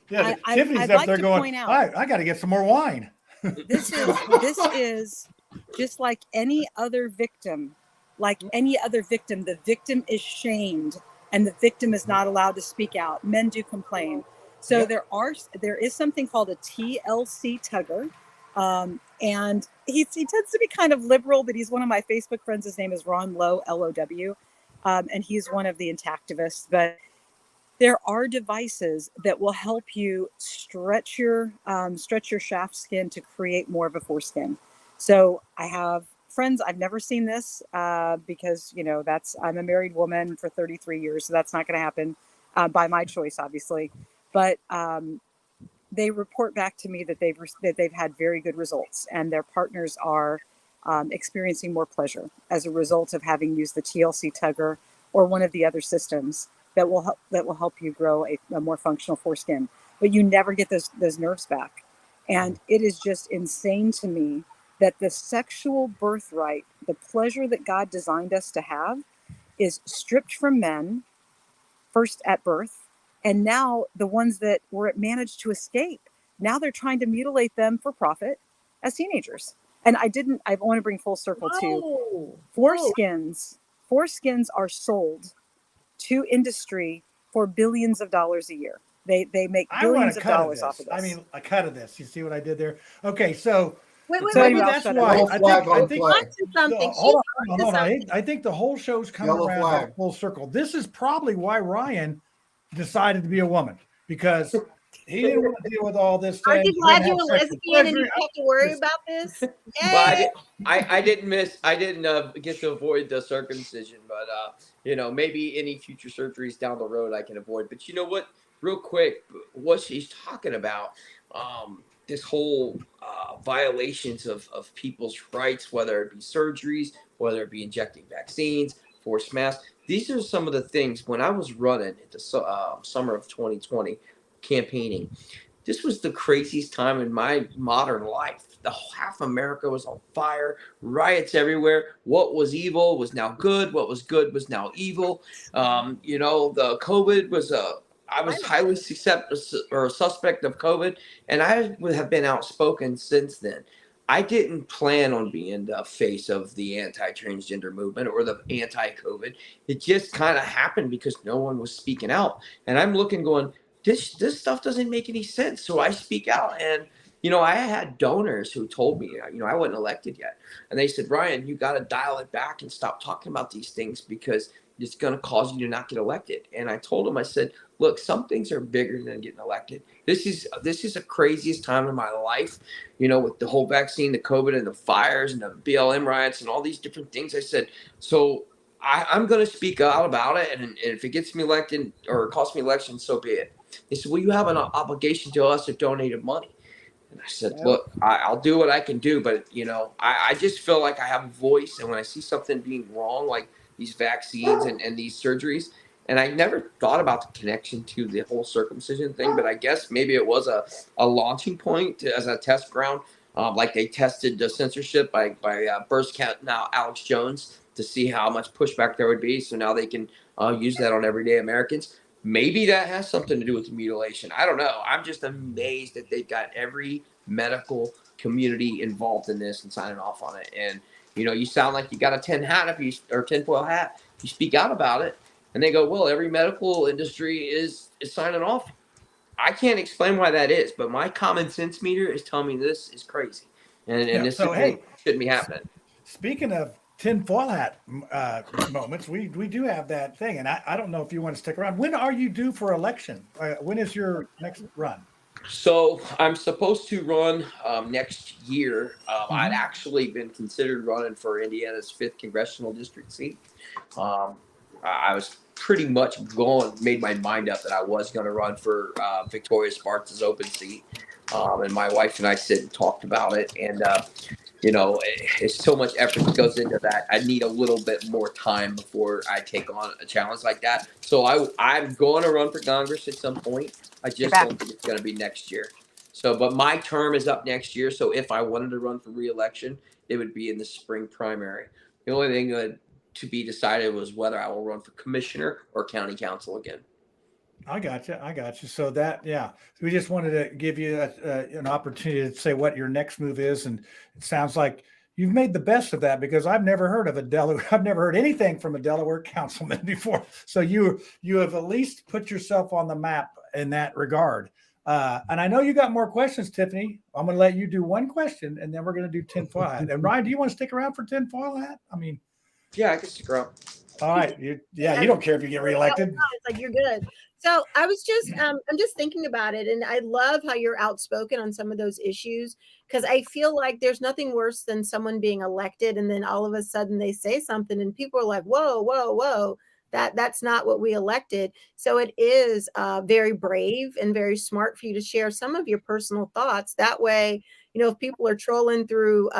[SPEAKER 1] Yeah, Tiffany's up there going, I got to get some more wine.
[SPEAKER 17] This is just like any other victim. Like any other victim, the victim is shamed, and the victim is not allowed to speak out. Men do complain. So there is something called a TLC tugger. And he tends to be kind of liberal, but he's one of my Facebook friends. His name is Ron Lowe, L-O-W. And he's one of the intactivists. But there are devices that will help you stretch your shaft skin to create more of a foreskin. So I have friends, I've never seen this because, I'm a married woman for 33 years. So that's not going to happen by my choice, obviously. But they report back to me that they've had very good results, and their partners are experiencing more pleasure as a result of having used the TLC tugger or one of the other systems that will help you grow a more functional foreskin. But you never get those nerves back, and it is just insane to me that the sexual birthright, the pleasure that God designed us to have, is stripped from men first at birth, and now the ones that were managed to escape, now they're trying to mutilate them for profit as teenagers. And I want to bring full circle to foreskins are sold to industry for billions of dollars a year. They make
[SPEAKER 1] I want
[SPEAKER 17] billions
[SPEAKER 1] a
[SPEAKER 17] of
[SPEAKER 1] cut of
[SPEAKER 17] dollars
[SPEAKER 1] this.
[SPEAKER 17] off of this.
[SPEAKER 1] I mean, a cut of this. You see what I did there? Okay, so
[SPEAKER 14] Wait,
[SPEAKER 1] maybe that's why I think
[SPEAKER 14] something.
[SPEAKER 1] hold on. I think the whole show's coming
[SPEAKER 15] Yellow
[SPEAKER 1] around
[SPEAKER 15] flag.
[SPEAKER 1] full circle. This is probably why Ryan decided to be a woman, because he didn't want to deal with all this.
[SPEAKER 14] Aren't you
[SPEAKER 1] He
[SPEAKER 14] glad
[SPEAKER 1] didn't
[SPEAKER 14] you're
[SPEAKER 1] have
[SPEAKER 14] a
[SPEAKER 1] sexual
[SPEAKER 14] lesbian and
[SPEAKER 1] pleasure.
[SPEAKER 14] you don't have to worry about this?
[SPEAKER 12] But I didn't get to avoid the circumcision, but maybe any future surgeries down the road I can avoid. But you know what? Real quick, what she's talking about, this whole violations of people's rights, whether it be surgeries, whether it be injecting vaccines, forced masks. These are some of the things when I was running at the summer of 2020 campaigning. This was the craziest time in my modern life. The half America was on fire, riots everywhere. What was evil was now good. What was good was now evil. The COVID was I was highly suspect of COVID, and I would have been outspoken since then. I didn't plan on being the face of the anti-transgender movement or the anti-COVID. It just kind of happened because no one was speaking out. And I'm looking going, this stuff doesn't make any sense. So I speak out. And, I had donors who told me, I wasn't elected yet. And they said, Ryan, you got to dial it back and stop talking about these things because it's going to cause you to not get elected. And I told them, I said, look, some things are bigger than getting elected. This is the craziest time in my life, with the whole vaccine, the COVID and the fires and the BLM riots and all these different things. I said, so I'm going to speak out about it. And if it gets me elected or costs me election, so be it. They said, well, you have an obligation to us that donated money. And I said, look, I'll do what I can do. But, I just feel like I have a voice. And when I see something being wrong, like these vaccines and these surgeries, and I never thought about the connection to the whole circumcision thing, but I guess maybe it was a launching point as a test ground. Like they tested the censorship by Burst Count now Alex Jones to see how much pushback there would be. So now they can use that on everyday Americans. Maybe that has something to do with the mutilation. I don't know. I'm just amazed that they've got every medical community involved in this and signing off on it. And, you sound like you got a tinfoil hat. You speak out about it. And they go, well, every medical industry is signing off. I can't explain why that is, but my common sense meter is telling me this is crazy. And this shouldn't be happening.
[SPEAKER 1] Speaking of tinfoil hat moments, we do have that thing. And I don't know if you want to stick around. When are you due for election? When is your next run?
[SPEAKER 12] So I'm supposed to run next year. I'd actually been considered running for Indiana's 5th congressional district seat. I was pretty much made my mind up that I was going to run for Victoria Sparks' open seat. And my wife and I sit and talked about it. And, it's so much effort that goes into that. I need a little bit more time before I take on a challenge like that. So I'm going to run for Congress at some point. I just don't think it's going to be next year. So, but my term is up next year. So if I wanted to run for re-election, it would be in the spring primary. The only thing to be decided was whether I will run for commissioner or county council again.
[SPEAKER 1] I got you. So we just wanted to give you an opportunity to say what your next move is. And it sounds like you've made the best of that, because I've never heard of I've never heard anything from a Delaware councilman before. So you have at least put yourself on the map in that regard. And I know you got more questions, Tiffany. I'm going to let you do one question, and then we're going to do tinfoil hat. And Ryan, do you want to stick around for tinfoil hat? I mean,
[SPEAKER 12] yeah, I can stick around.
[SPEAKER 1] All right. You don't care if you get reelected.
[SPEAKER 14] No, it's like, you're good. So I was just, I'm just thinking about it. And I love how you're outspoken on some of those issues, because I feel like there's nothing worse than someone being elected and then all of a sudden they say something and people are like, whoa, whoa, whoa. That's not what we elected. So it is very brave and very smart for you to share some of your personal thoughts. That way, if people are trolling through,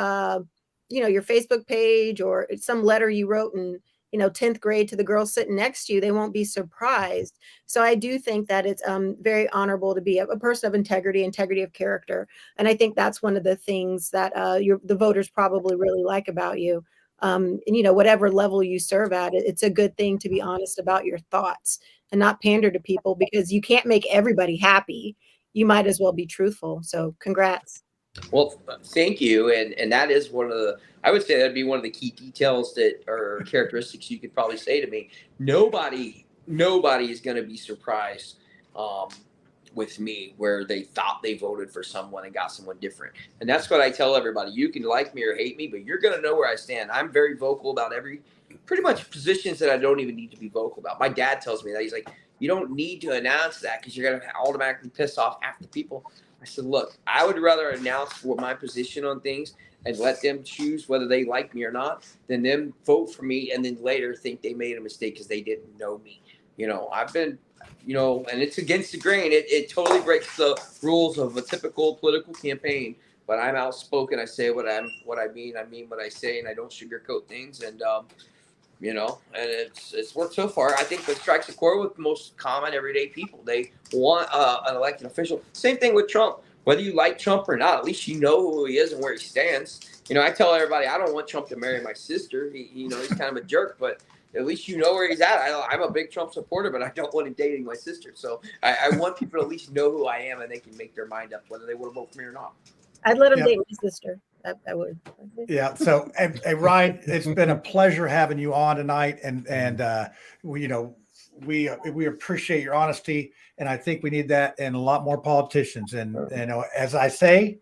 [SPEAKER 14] your Facebook page or some letter you wrote in 10th grade to the girl sitting next to you, they won't be surprised. So I do think that it's very honorable to be a person of integrity of character. And I think that's one of the things that the voters probably really like about you. And whatever level you serve at, it's a good thing to be honest about your thoughts and not pander to people, because you can't make everybody happy. You might as well be truthful. So congrats.
[SPEAKER 12] Well, thank you. And that is one of I would say that'd be one of the key details that or characteristics you could probably say to me. Nobody is going to be surprised with me where they thought they voted for someone and got someone different. And that's what I tell everybody. You can like me or hate me, but you're going to know where I stand. I'm very vocal about pretty much positions that I don't even need to be vocal about. My dad tells me that. He's like, you don't need to announce that because you're going to automatically piss off half the people. I said, look, I would rather announce what my position on things and let them choose whether they like me or not than them vote for me and then later think they made a mistake because they didn't know me. I've been, and it's against the grain. It totally breaks the rules of a typical political campaign. But I'm outspoken. I say what I mean. I mean what I say, and I don't sugarcoat things. And and it's worked so far. I think that strikes a chord with most common everyday people. They want an elected official. Same thing with Trump. Whether you like Trump or not, at least you know who he is and where he stands. I tell everybody I don't want Trump to marry my sister. He's kind of a jerk, but at least you know where he's at. I'm a big Trump supporter, but I don't want him dating my sister. So I want people to at least know who I am and they can make their mind up whether they want to vote for me or not.
[SPEAKER 14] I'd let him date my sister. I would.
[SPEAKER 1] Yeah. So, hey, Ryan, it's been a pleasure having you on tonight, and we appreciate your honesty, and I think we need that in a lot more politicians. And as I say,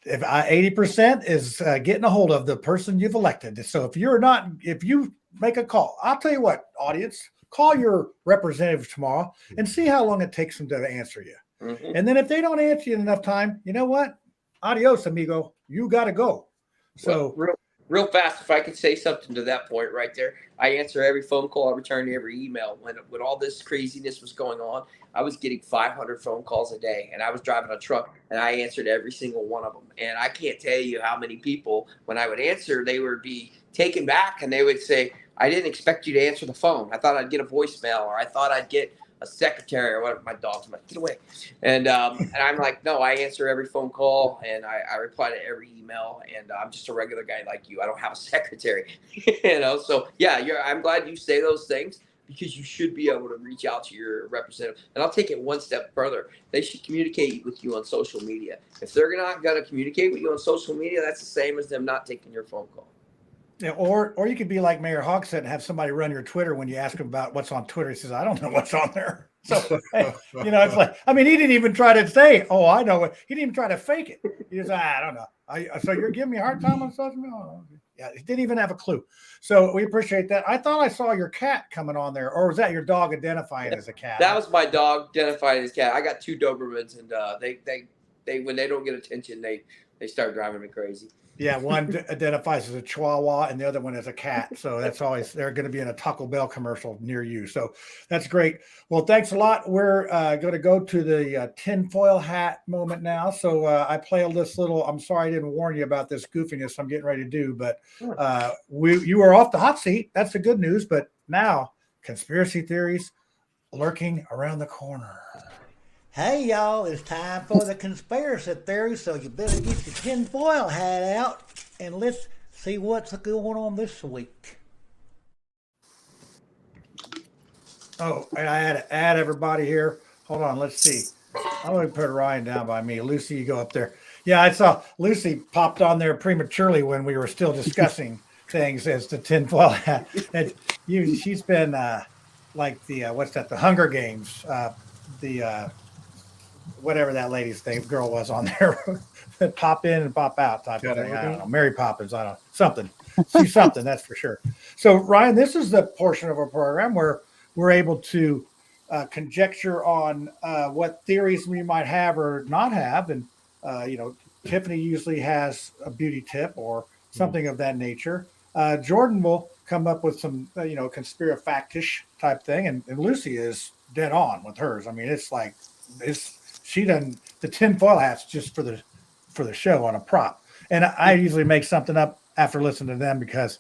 [SPEAKER 1] if 80% is getting a hold of the person you've elected. So if you make a call, I'll tell you what, audience, call your representative tomorrow and see how long it takes them to answer you. Mm-hmm. And then if they don't answer you in enough time, you know what? Adios, amigo. You got to go. So
[SPEAKER 12] real fast, if I could say something to that point right there, I answer every phone call. I return every email. When all this craziness was going on, I was getting 500 phone calls a day, and I was driving a truck, and I answered every single one of them. And I can't tell you how many people, when I would answer, they would be taken back, and they would say, I didn't expect you to answer the phone. I thought I'd get a voicemail, or I thought I'd get a secretary, or what. My dog's like, get away. And I'm like, no, I answer every phone call and I reply to every email, and I'm just a regular guy like you. I don't have a secretary, So yeah, I'm glad you say those things because you should be able to reach out to your representative. And I'll take it one step further. They should communicate with you on social media. If they're not going to communicate with you on social media, that's the same as them not taking your phone call.
[SPEAKER 1] Yeah, or you could be like Mayor Hogsett and have somebody run your Twitter when you ask him about what's on Twitter. He says, I don't know what's on there. So, hey, it's like, I mean, he didn't even try to say, oh, I know it. He didn't even try to fake it. He just, I don't know. So you're giving me a hard time on social media? Oh, okay. Yeah, he didn't even have a clue. So we appreciate that. I thought I saw your cat coming on there, or was that your dog identifying as a cat?
[SPEAKER 12] That was my dog identifying as a cat. I got 2 Dobermans, and they when they don't get attention, they start driving me crazy.
[SPEAKER 1] Yeah, one identifies as a Chihuahua and the other one as a cat. So that's always, they're going to be in a Taco Bell commercial near you. So that's great. Well, thanks a lot. We're going to go to the tinfoil hat moment now. So I play this little, I'm sorry I didn't warn you about this goofiness I'm getting ready to do, but you are off the hot seat. That's the good news. But now conspiracy theories lurking around the corner.
[SPEAKER 18] Hey, y'all, it's time for the conspiracy theory, so you better get your tinfoil hat out, and let's see what's going on this week.
[SPEAKER 1] Oh, and I had to add everybody here. Hold on, let's see. I'm going to put Ryan down by me. Lucy, you go up there. Yeah, I saw Lucy popped on there prematurely when we were still discussing things as the tinfoil hat. And she's been like the, what's that, the Hunger Games, whatever that lady's girl was on there, pop in and pop out type of thing. I don't know. Mary Poppins. I don't know. Something. She's something, that's for sure. So, Ryan, this is the portion of our program where we're able to conjecture on what theories we might have or not have. And, Tiffany usually has a beauty tip or something of that nature. Jordan will come up with some, conspirafactish type thing. And Lucy is dead on with hers. I mean, it's like, she done the tinfoil hats just for the show on a prop. And I usually make something up after listening to them because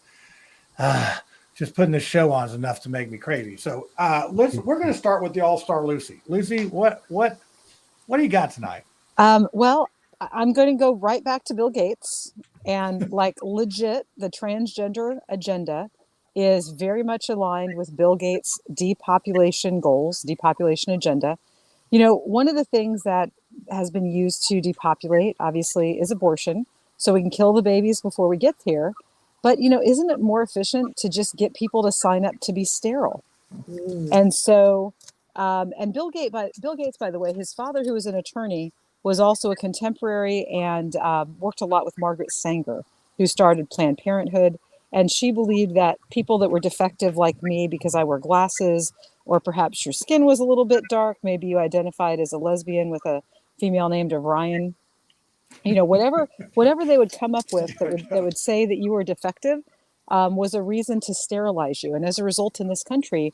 [SPEAKER 1] just putting this show on is enough to make me crazy. So we're going to start with the All-Star Lucy. Lucy, what do you got tonight?
[SPEAKER 17] Well, I'm going to go right back to Bill Gates, and like legit, the transgender agenda is very much aligned with Bill Gates' depopulation goals, depopulation agenda. You know, one of the things that has been used to depopulate, obviously, is abortion. So we can kill the babies before we get here. But, you know, isn't it more efficient to just get people to sign up to be sterile? And so, and Bill Gates, by the way, his father, who was an attorney, was also a contemporary and worked a lot with Margaret Sanger, who started Planned Parenthood. And she believed that people that were defective like me because I wear glasses, or perhaps your skin was a little bit dark, maybe you identified as a lesbian with a female named Orion, you know, whatever they would come up with that would say that you were defective was a reason to sterilize you. And as a result, in this country,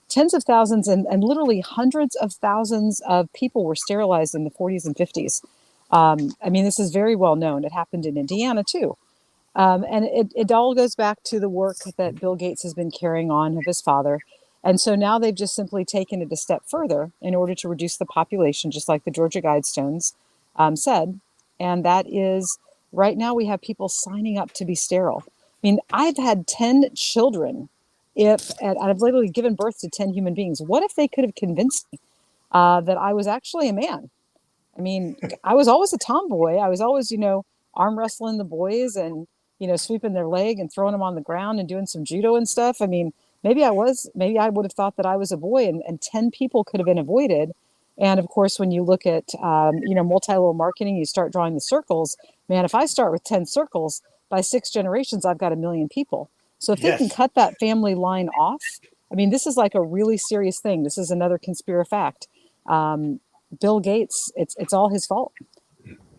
[SPEAKER 17] tens of thousands and literally hundreds of thousands of people were sterilized in the 40s and 50s. I mean, this is very well known. It happened in Indiana too. And it all goes back to the work that Bill Gates has been carrying on of his father. And so now they've just simply taken it a step further in order to reduce the population, just like the Georgia Guidestones said. And that is, right now we have people signing up to be sterile. I mean, I've had 10 children and I've literally given birth to 10 human beings. What if they could have convinced me that I was actually a man? I mean, I was always a tomboy. I was always, you know, arm wrestling the boys and, you know, sweeping their leg and throwing them on the ground and doing some judo and stuff. I mean, maybe I would have thought that I was a boy, and 10 people could have been avoided. And of course, when you look at, you know, multi-level marketing, you start drawing the circles. Man, if I start with 10 circles, by 6 generations, I've got 1 million people. So if they can cut that family line off, I mean, this is like a really serious thing. This is another conspiracy fact. Bill Gates, it's all his fault.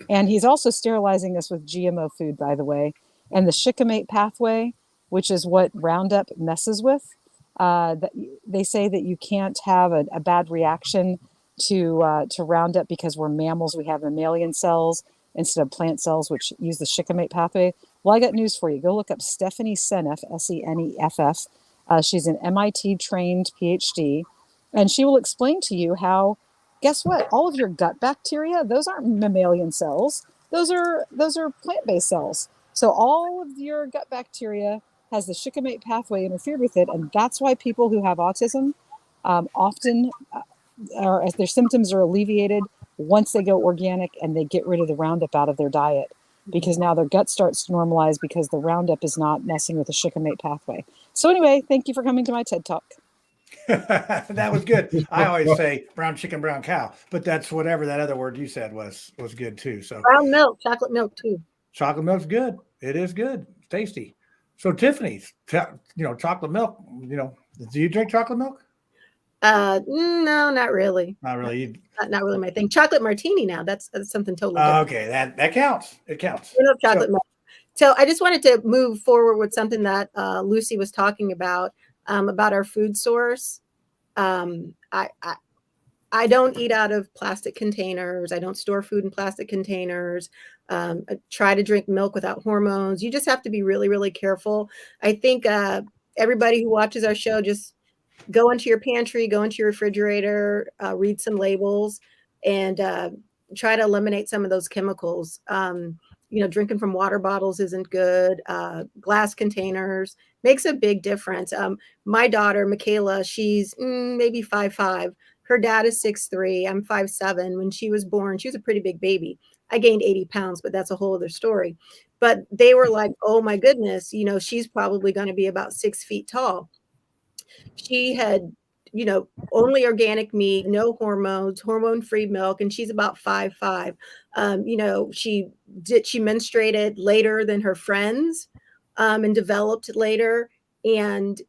[SPEAKER 17] And he's also sterilizing us with GMO food, by the way. And the shikimate pathway, which is what Roundup messes with, that they say that you can't have a bad reaction to Roundup because we're mammals. We have mammalian cells instead of plant cells, which use the shikimate pathway. Well, I got news for you. Go look up Stephanie Seneff, Seneff. She's an MIT-trained PhD, and she will explain to you how, guess what? All of your gut bacteria, those aren't mammalian cells. Those are plant-based cells. So all of your gut bacteria has the shikimate pathway interfered with it, and that's why people who have autism often their symptoms are alleviated once they go organic and they get rid of the Roundup out of their diet, because now their gut starts to normalize because the Roundup is not messing with the shikimate pathway. So anyway, thank you for coming to my TED Talk.
[SPEAKER 1] That was good. I always say brown chicken, brown cow, but that's whatever that other word you said was good too. So
[SPEAKER 14] brown milk, chocolate milk too.
[SPEAKER 1] Chocolate milk's good. It is good. It's tasty. So Tiffany's, you know, chocolate milk, you know, do you drink chocolate milk?
[SPEAKER 14] No, not really.
[SPEAKER 1] Not really.
[SPEAKER 14] Not really my thing. Chocolate martini now. That's something totally different.
[SPEAKER 1] Okay, that counts. It counts.
[SPEAKER 14] I love chocolate milk. So I just wanted to move forward with something that Lucy was talking about our food source. I don't eat out of plastic containers. I don't store food in plastic containers. I try to drink milk without hormones. You just have to be really, really careful. I think everybody who watches our show, just go into your pantry, go into your refrigerator, read some labels, and try to eliminate some of those chemicals. You know, drinking from water bottles isn't good. Glass containers makes a big difference. My daughter, Michaela, she's maybe 5'5". Her dad is 6'3". I'm 5'7". When she was born, she was a pretty big baby. I gained 80 pounds, but that's a whole other story. But they were like, oh my goodness, you know, she's probably going to be about 6 feet tall. She had, you know, only organic meat, no hormones, hormone-free milk, and she's about 5'5". You know, she menstruated later than her friends, and developed later. And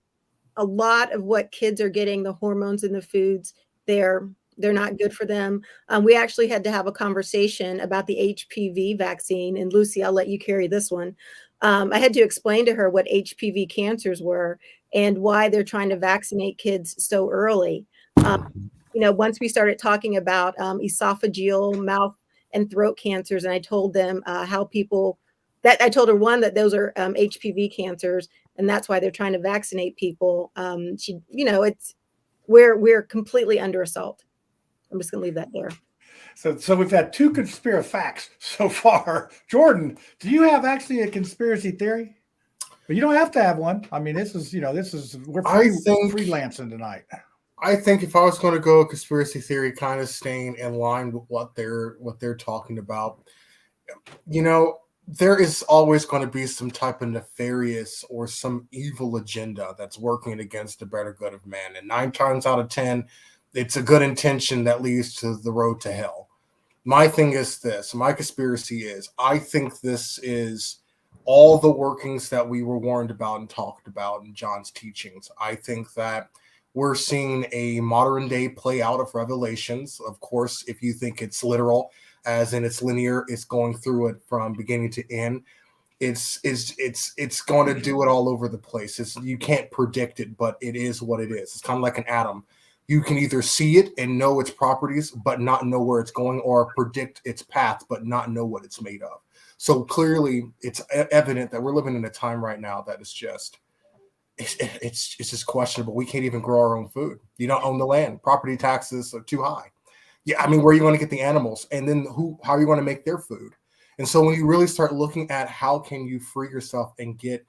[SPEAKER 14] a lot of what kids are getting, the hormones in the foods, they're not good for them. We actually had to have a conversation about the HPV vaccine. And Lucy, I'll let you carry this one. I had to explain to her what HPV cancers were and why they're trying to vaccinate kids so early. You know, once we started talking about esophageal, mouth and throat cancers, and I told them how people that I told her one that those are HPV cancers, and that's why they're trying to vaccinate people. She, you know, it's we're completely under assault. I'm just gonna leave that there.
[SPEAKER 1] So we've had two conspiracy facts so far. Jordan, do you have actually a conspiracy theory? But you don't have to have one. I mean, this is we're freelancing tonight.
[SPEAKER 15] I think if I was going to go conspiracy theory, kind of staying in line with what they're talking about, you know, there is always going to be some type of nefarious or some evil agenda that's working against the better good of man. And 9 times out of 10, it's a good intention that leads to the road to hell. My thing is this. My conspiracy is I think this is all the workings that we were warned about and talked about in John's teachings. I think that we're seeing a modern day play out of Revelations. Of course, if you think it's literal, as in it's linear, it's going through it from beginning to end. It's going to do it all over the place. You can't predict it, but it is what it is. It's kind of like an atom. You can either see it and know its properties, but not know where it's going, or predict its path, but not know what it's made of. So clearly, it's evident that we're living in a time right now that is just it's just questionable. We can't even grow our own food. You don't own the land. Property taxes are too high. Yeah, I mean, where are you going to get the animals? And then how are you going to make their food? And so when you really start looking at how can you free yourself and get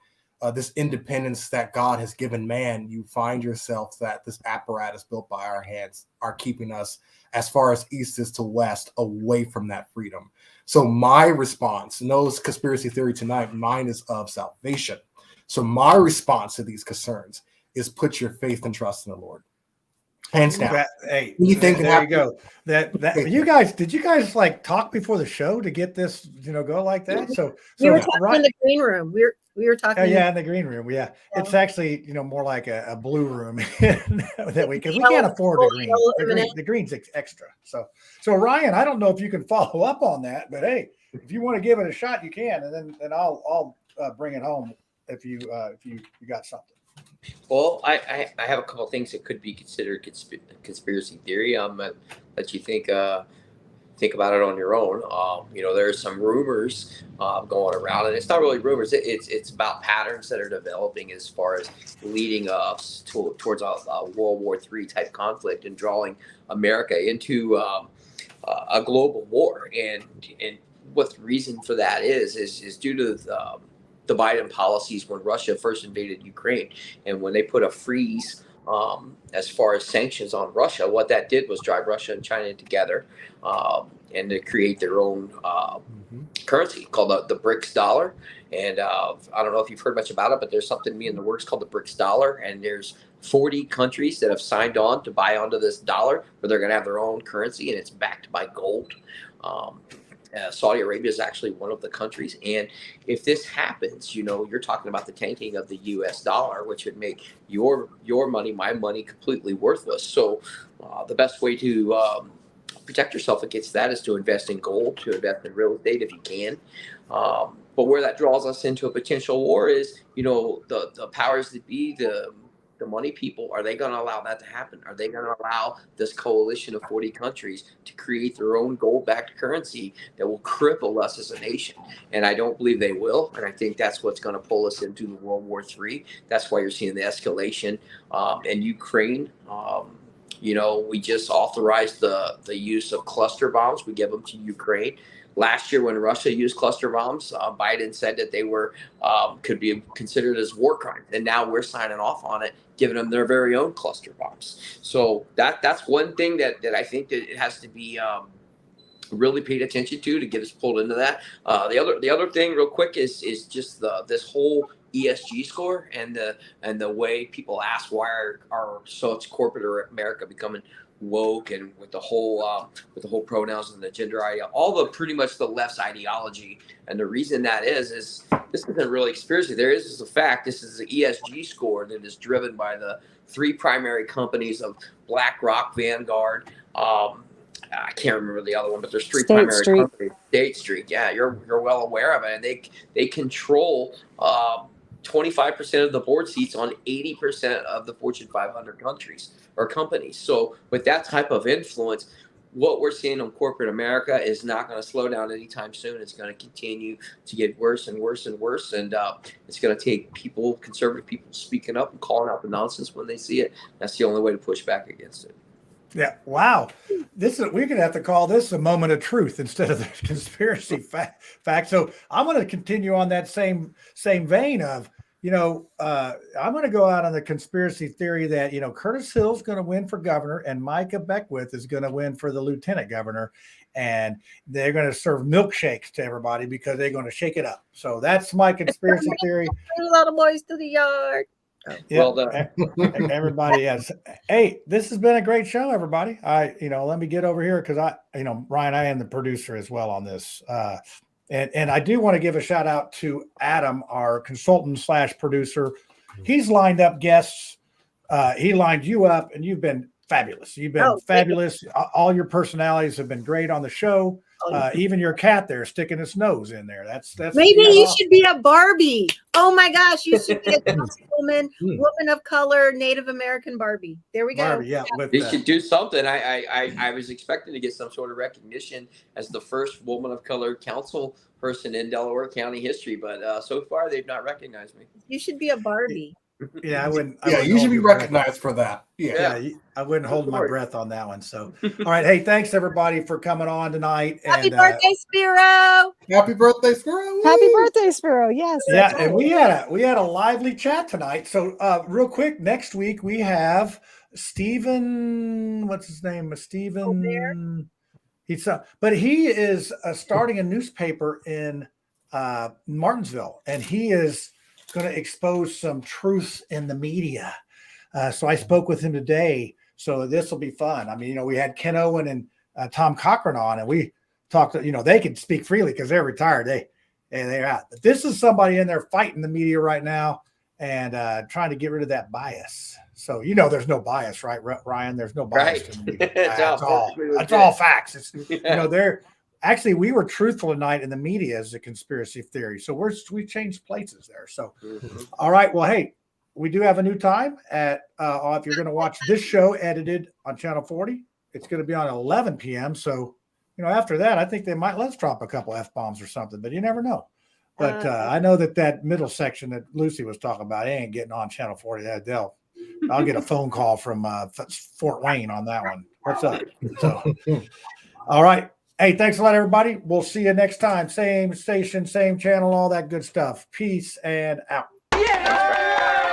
[SPEAKER 15] this independence that God has given man, you find yourself that this apparatus built by our hands are keeping us as far as east is to west away from that freedom. So my response, no conspiracy theory tonight, mine is of salvation. So my response to these concerns is put your faith and trust in the Lord. Hands down.
[SPEAKER 1] Hey, there you go. Did you guys like talk before the show to get this, go like that? So
[SPEAKER 14] we were talking in the green room. We were talking.
[SPEAKER 1] Oh, yeah, in the green room. Yeah, it's actually more like a blue room that because we can't afford the green. The green's extra. So Ryan, I don't know if you can follow up on that, but hey, if you want to give it a shot, you can, and then I'll bring it home if you got something.
[SPEAKER 12] Well, I have a couple of things that could be considered conspiracy theory. Let you think about it on your own. There's some rumors going around, and it's not really rumors. It's about patterns that are developing as far as leading us towards a World War III type conflict and drawing America into a global war. And what the reason for that is due to the Biden policies when Russia first invaded Ukraine, and when they put a freeze as far as sanctions on Russia, what that did was drive Russia and China together and to create their own currency called the BRICS dollar. And I don't know if you've heard much about it, but there's something in the works called the BRICS dollar, and there's 40 countries that have signed on to buy onto this dollar, where they're going to have their own currency, and it's backed by gold. Saudi Arabia is actually one of the countries. And if this happens, you're talking about the tanking of the US dollar, which would make your money, my money, completely worthless. So the best way to protect yourself against that is to invest in gold, to invest in real estate if you can. But where that draws us into a potential war is, the powers that be, the money people, are they going to allow that to happen? Are they going to allow this coalition of 40 countries to create their own gold-backed currency that will cripple us as a nation? And I don't believe they will. And I think that's what's going to pull us into the World War III. That's why you're seeing the escalation in Ukraine. We just authorized the use of cluster bombs. We give them to Ukraine. Last year, when Russia used cluster bombs, Biden said that they were could be considered as war crimes, and now we're signing off on it, giving them their very own cluster bombs. So that's one thing that I think that it has to be really paid attention to get us pulled into that. The other thing, real quick, is just this whole ESG score and the way people ask why are such corporate America becoming woke, and with the whole pronouns and the gender idea, pretty much the left's ideology. And the reason that is this isn't really conspiracy. There is a fact. This is the ESG score that is driven by the 3 primary companies of BlackRock, Vanguard. I can't remember the other one, but there's 3 primary companies. State Street. Yeah, you're well aware of it, and they control 25% of the board seats on 80% of the Fortune 500 countries or companies. So with that type of influence, what we're seeing in corporate America is not going to slow down anytime soon. It's going to continue to get worse and worse and worse. And it's going to take people, conservative people, speaking up and calling out the nonsense when they see it. That's the only way to push back against it.
[SPEAKER 1] Yeah. Wow. We're going to have to call this a moment of truth instead of the conspiracy fact. So I'm going to continue on that same vein of, I'm going to go out on the conspiracy theory that, Curtis Hill's going to win for governor and Micah Beckwith is going to win for the lieutenant governor. And they're going to serve milkshakes to everybody because they're going to shake it up. So that's my conspiracy theory.
[SPEAKER 14] A lot of boys to the yard.
[SPEAKER 1] Yeah,
[SPEAKER 12] well done.
[SPEAKER 1] Everybody, yes. Hey, this has been a great show, everybody. Let me get over here because Ryan, I am the producer as well on this. And I do want to give a shout out to Adam, our consultant / producer. He's lined up guests. He lined you up, and you've been fabulous. You've been fabulous. All your personalities have been great on the show. Even your cat there sticking its nose in there. That's
[SPEAKER 14] maybe you should be a Barbie. Oh my gosh, you should be a councilwoman, woman of color, Native American Barbie. There we go.
[SPEAKER 1] Barbie, yeah.
[SPEAKER 12] They should do something. I was expecting to get some sort of recognition as the first woman of color council person in Delaware County history, but so far they've not recognized me.
[SPEAKER 14] You should be a Barbie.
[SPEAKER 1] Yeah, I wouldn't.
[SPEAKER 15] You should be recognized for that.
[SPEAKER 1] Yeah, I wouldn't hold my breath on that one. So, all right. Hey, thanks everybody for coming on tonight.
[SPEAKER 14] Happy birthday, Spiro!
[SPEAKER 15] Happy birthday, Spiro!
[SPEAKER 17] Happy birthday, Spiro! Yes.
[SPEAKER 1] Yeah, and we had a lively chat tonight. So, real quick, next week we have Stephen. What's his name? Stephen. But he is starting a newspaper in Martinsville, and he is going to expose some truths in the media. So I spoke with him today. So this will be fun. I mean, we had Ken Owen and Tom Cochran on, and we talked, they can speak freely because they're retired. They're out. But this is somebody in there fighting the media right now and trying to get rid of that bias. So, there's no bias, right, Ryan? There's no bias.
[SPEAKER 12] Right.
[SPEAKER 1] In the media. That's all facts. It's, actually, we were truthful tonight in the media as a conspiracy theory. So we changed places there. So, all right. Well, hey, we do have a new time at, if you're going to watch this show edited on Channel 40, it's going to be on 11 p.m. So, after that, I think let's drop a couple F-bombs or something, but you never know. But I know that middle section that Lucy was talking about, ain't getting on Channel 40. I'll get a phone call from Fort Wayne on that one. What's up? So, all right. Hey, thanks a lot, everybody. We'll see you next time. Same station, same channel, all that good stuff. Peace and out.
[SPEAKER 8] Yeah!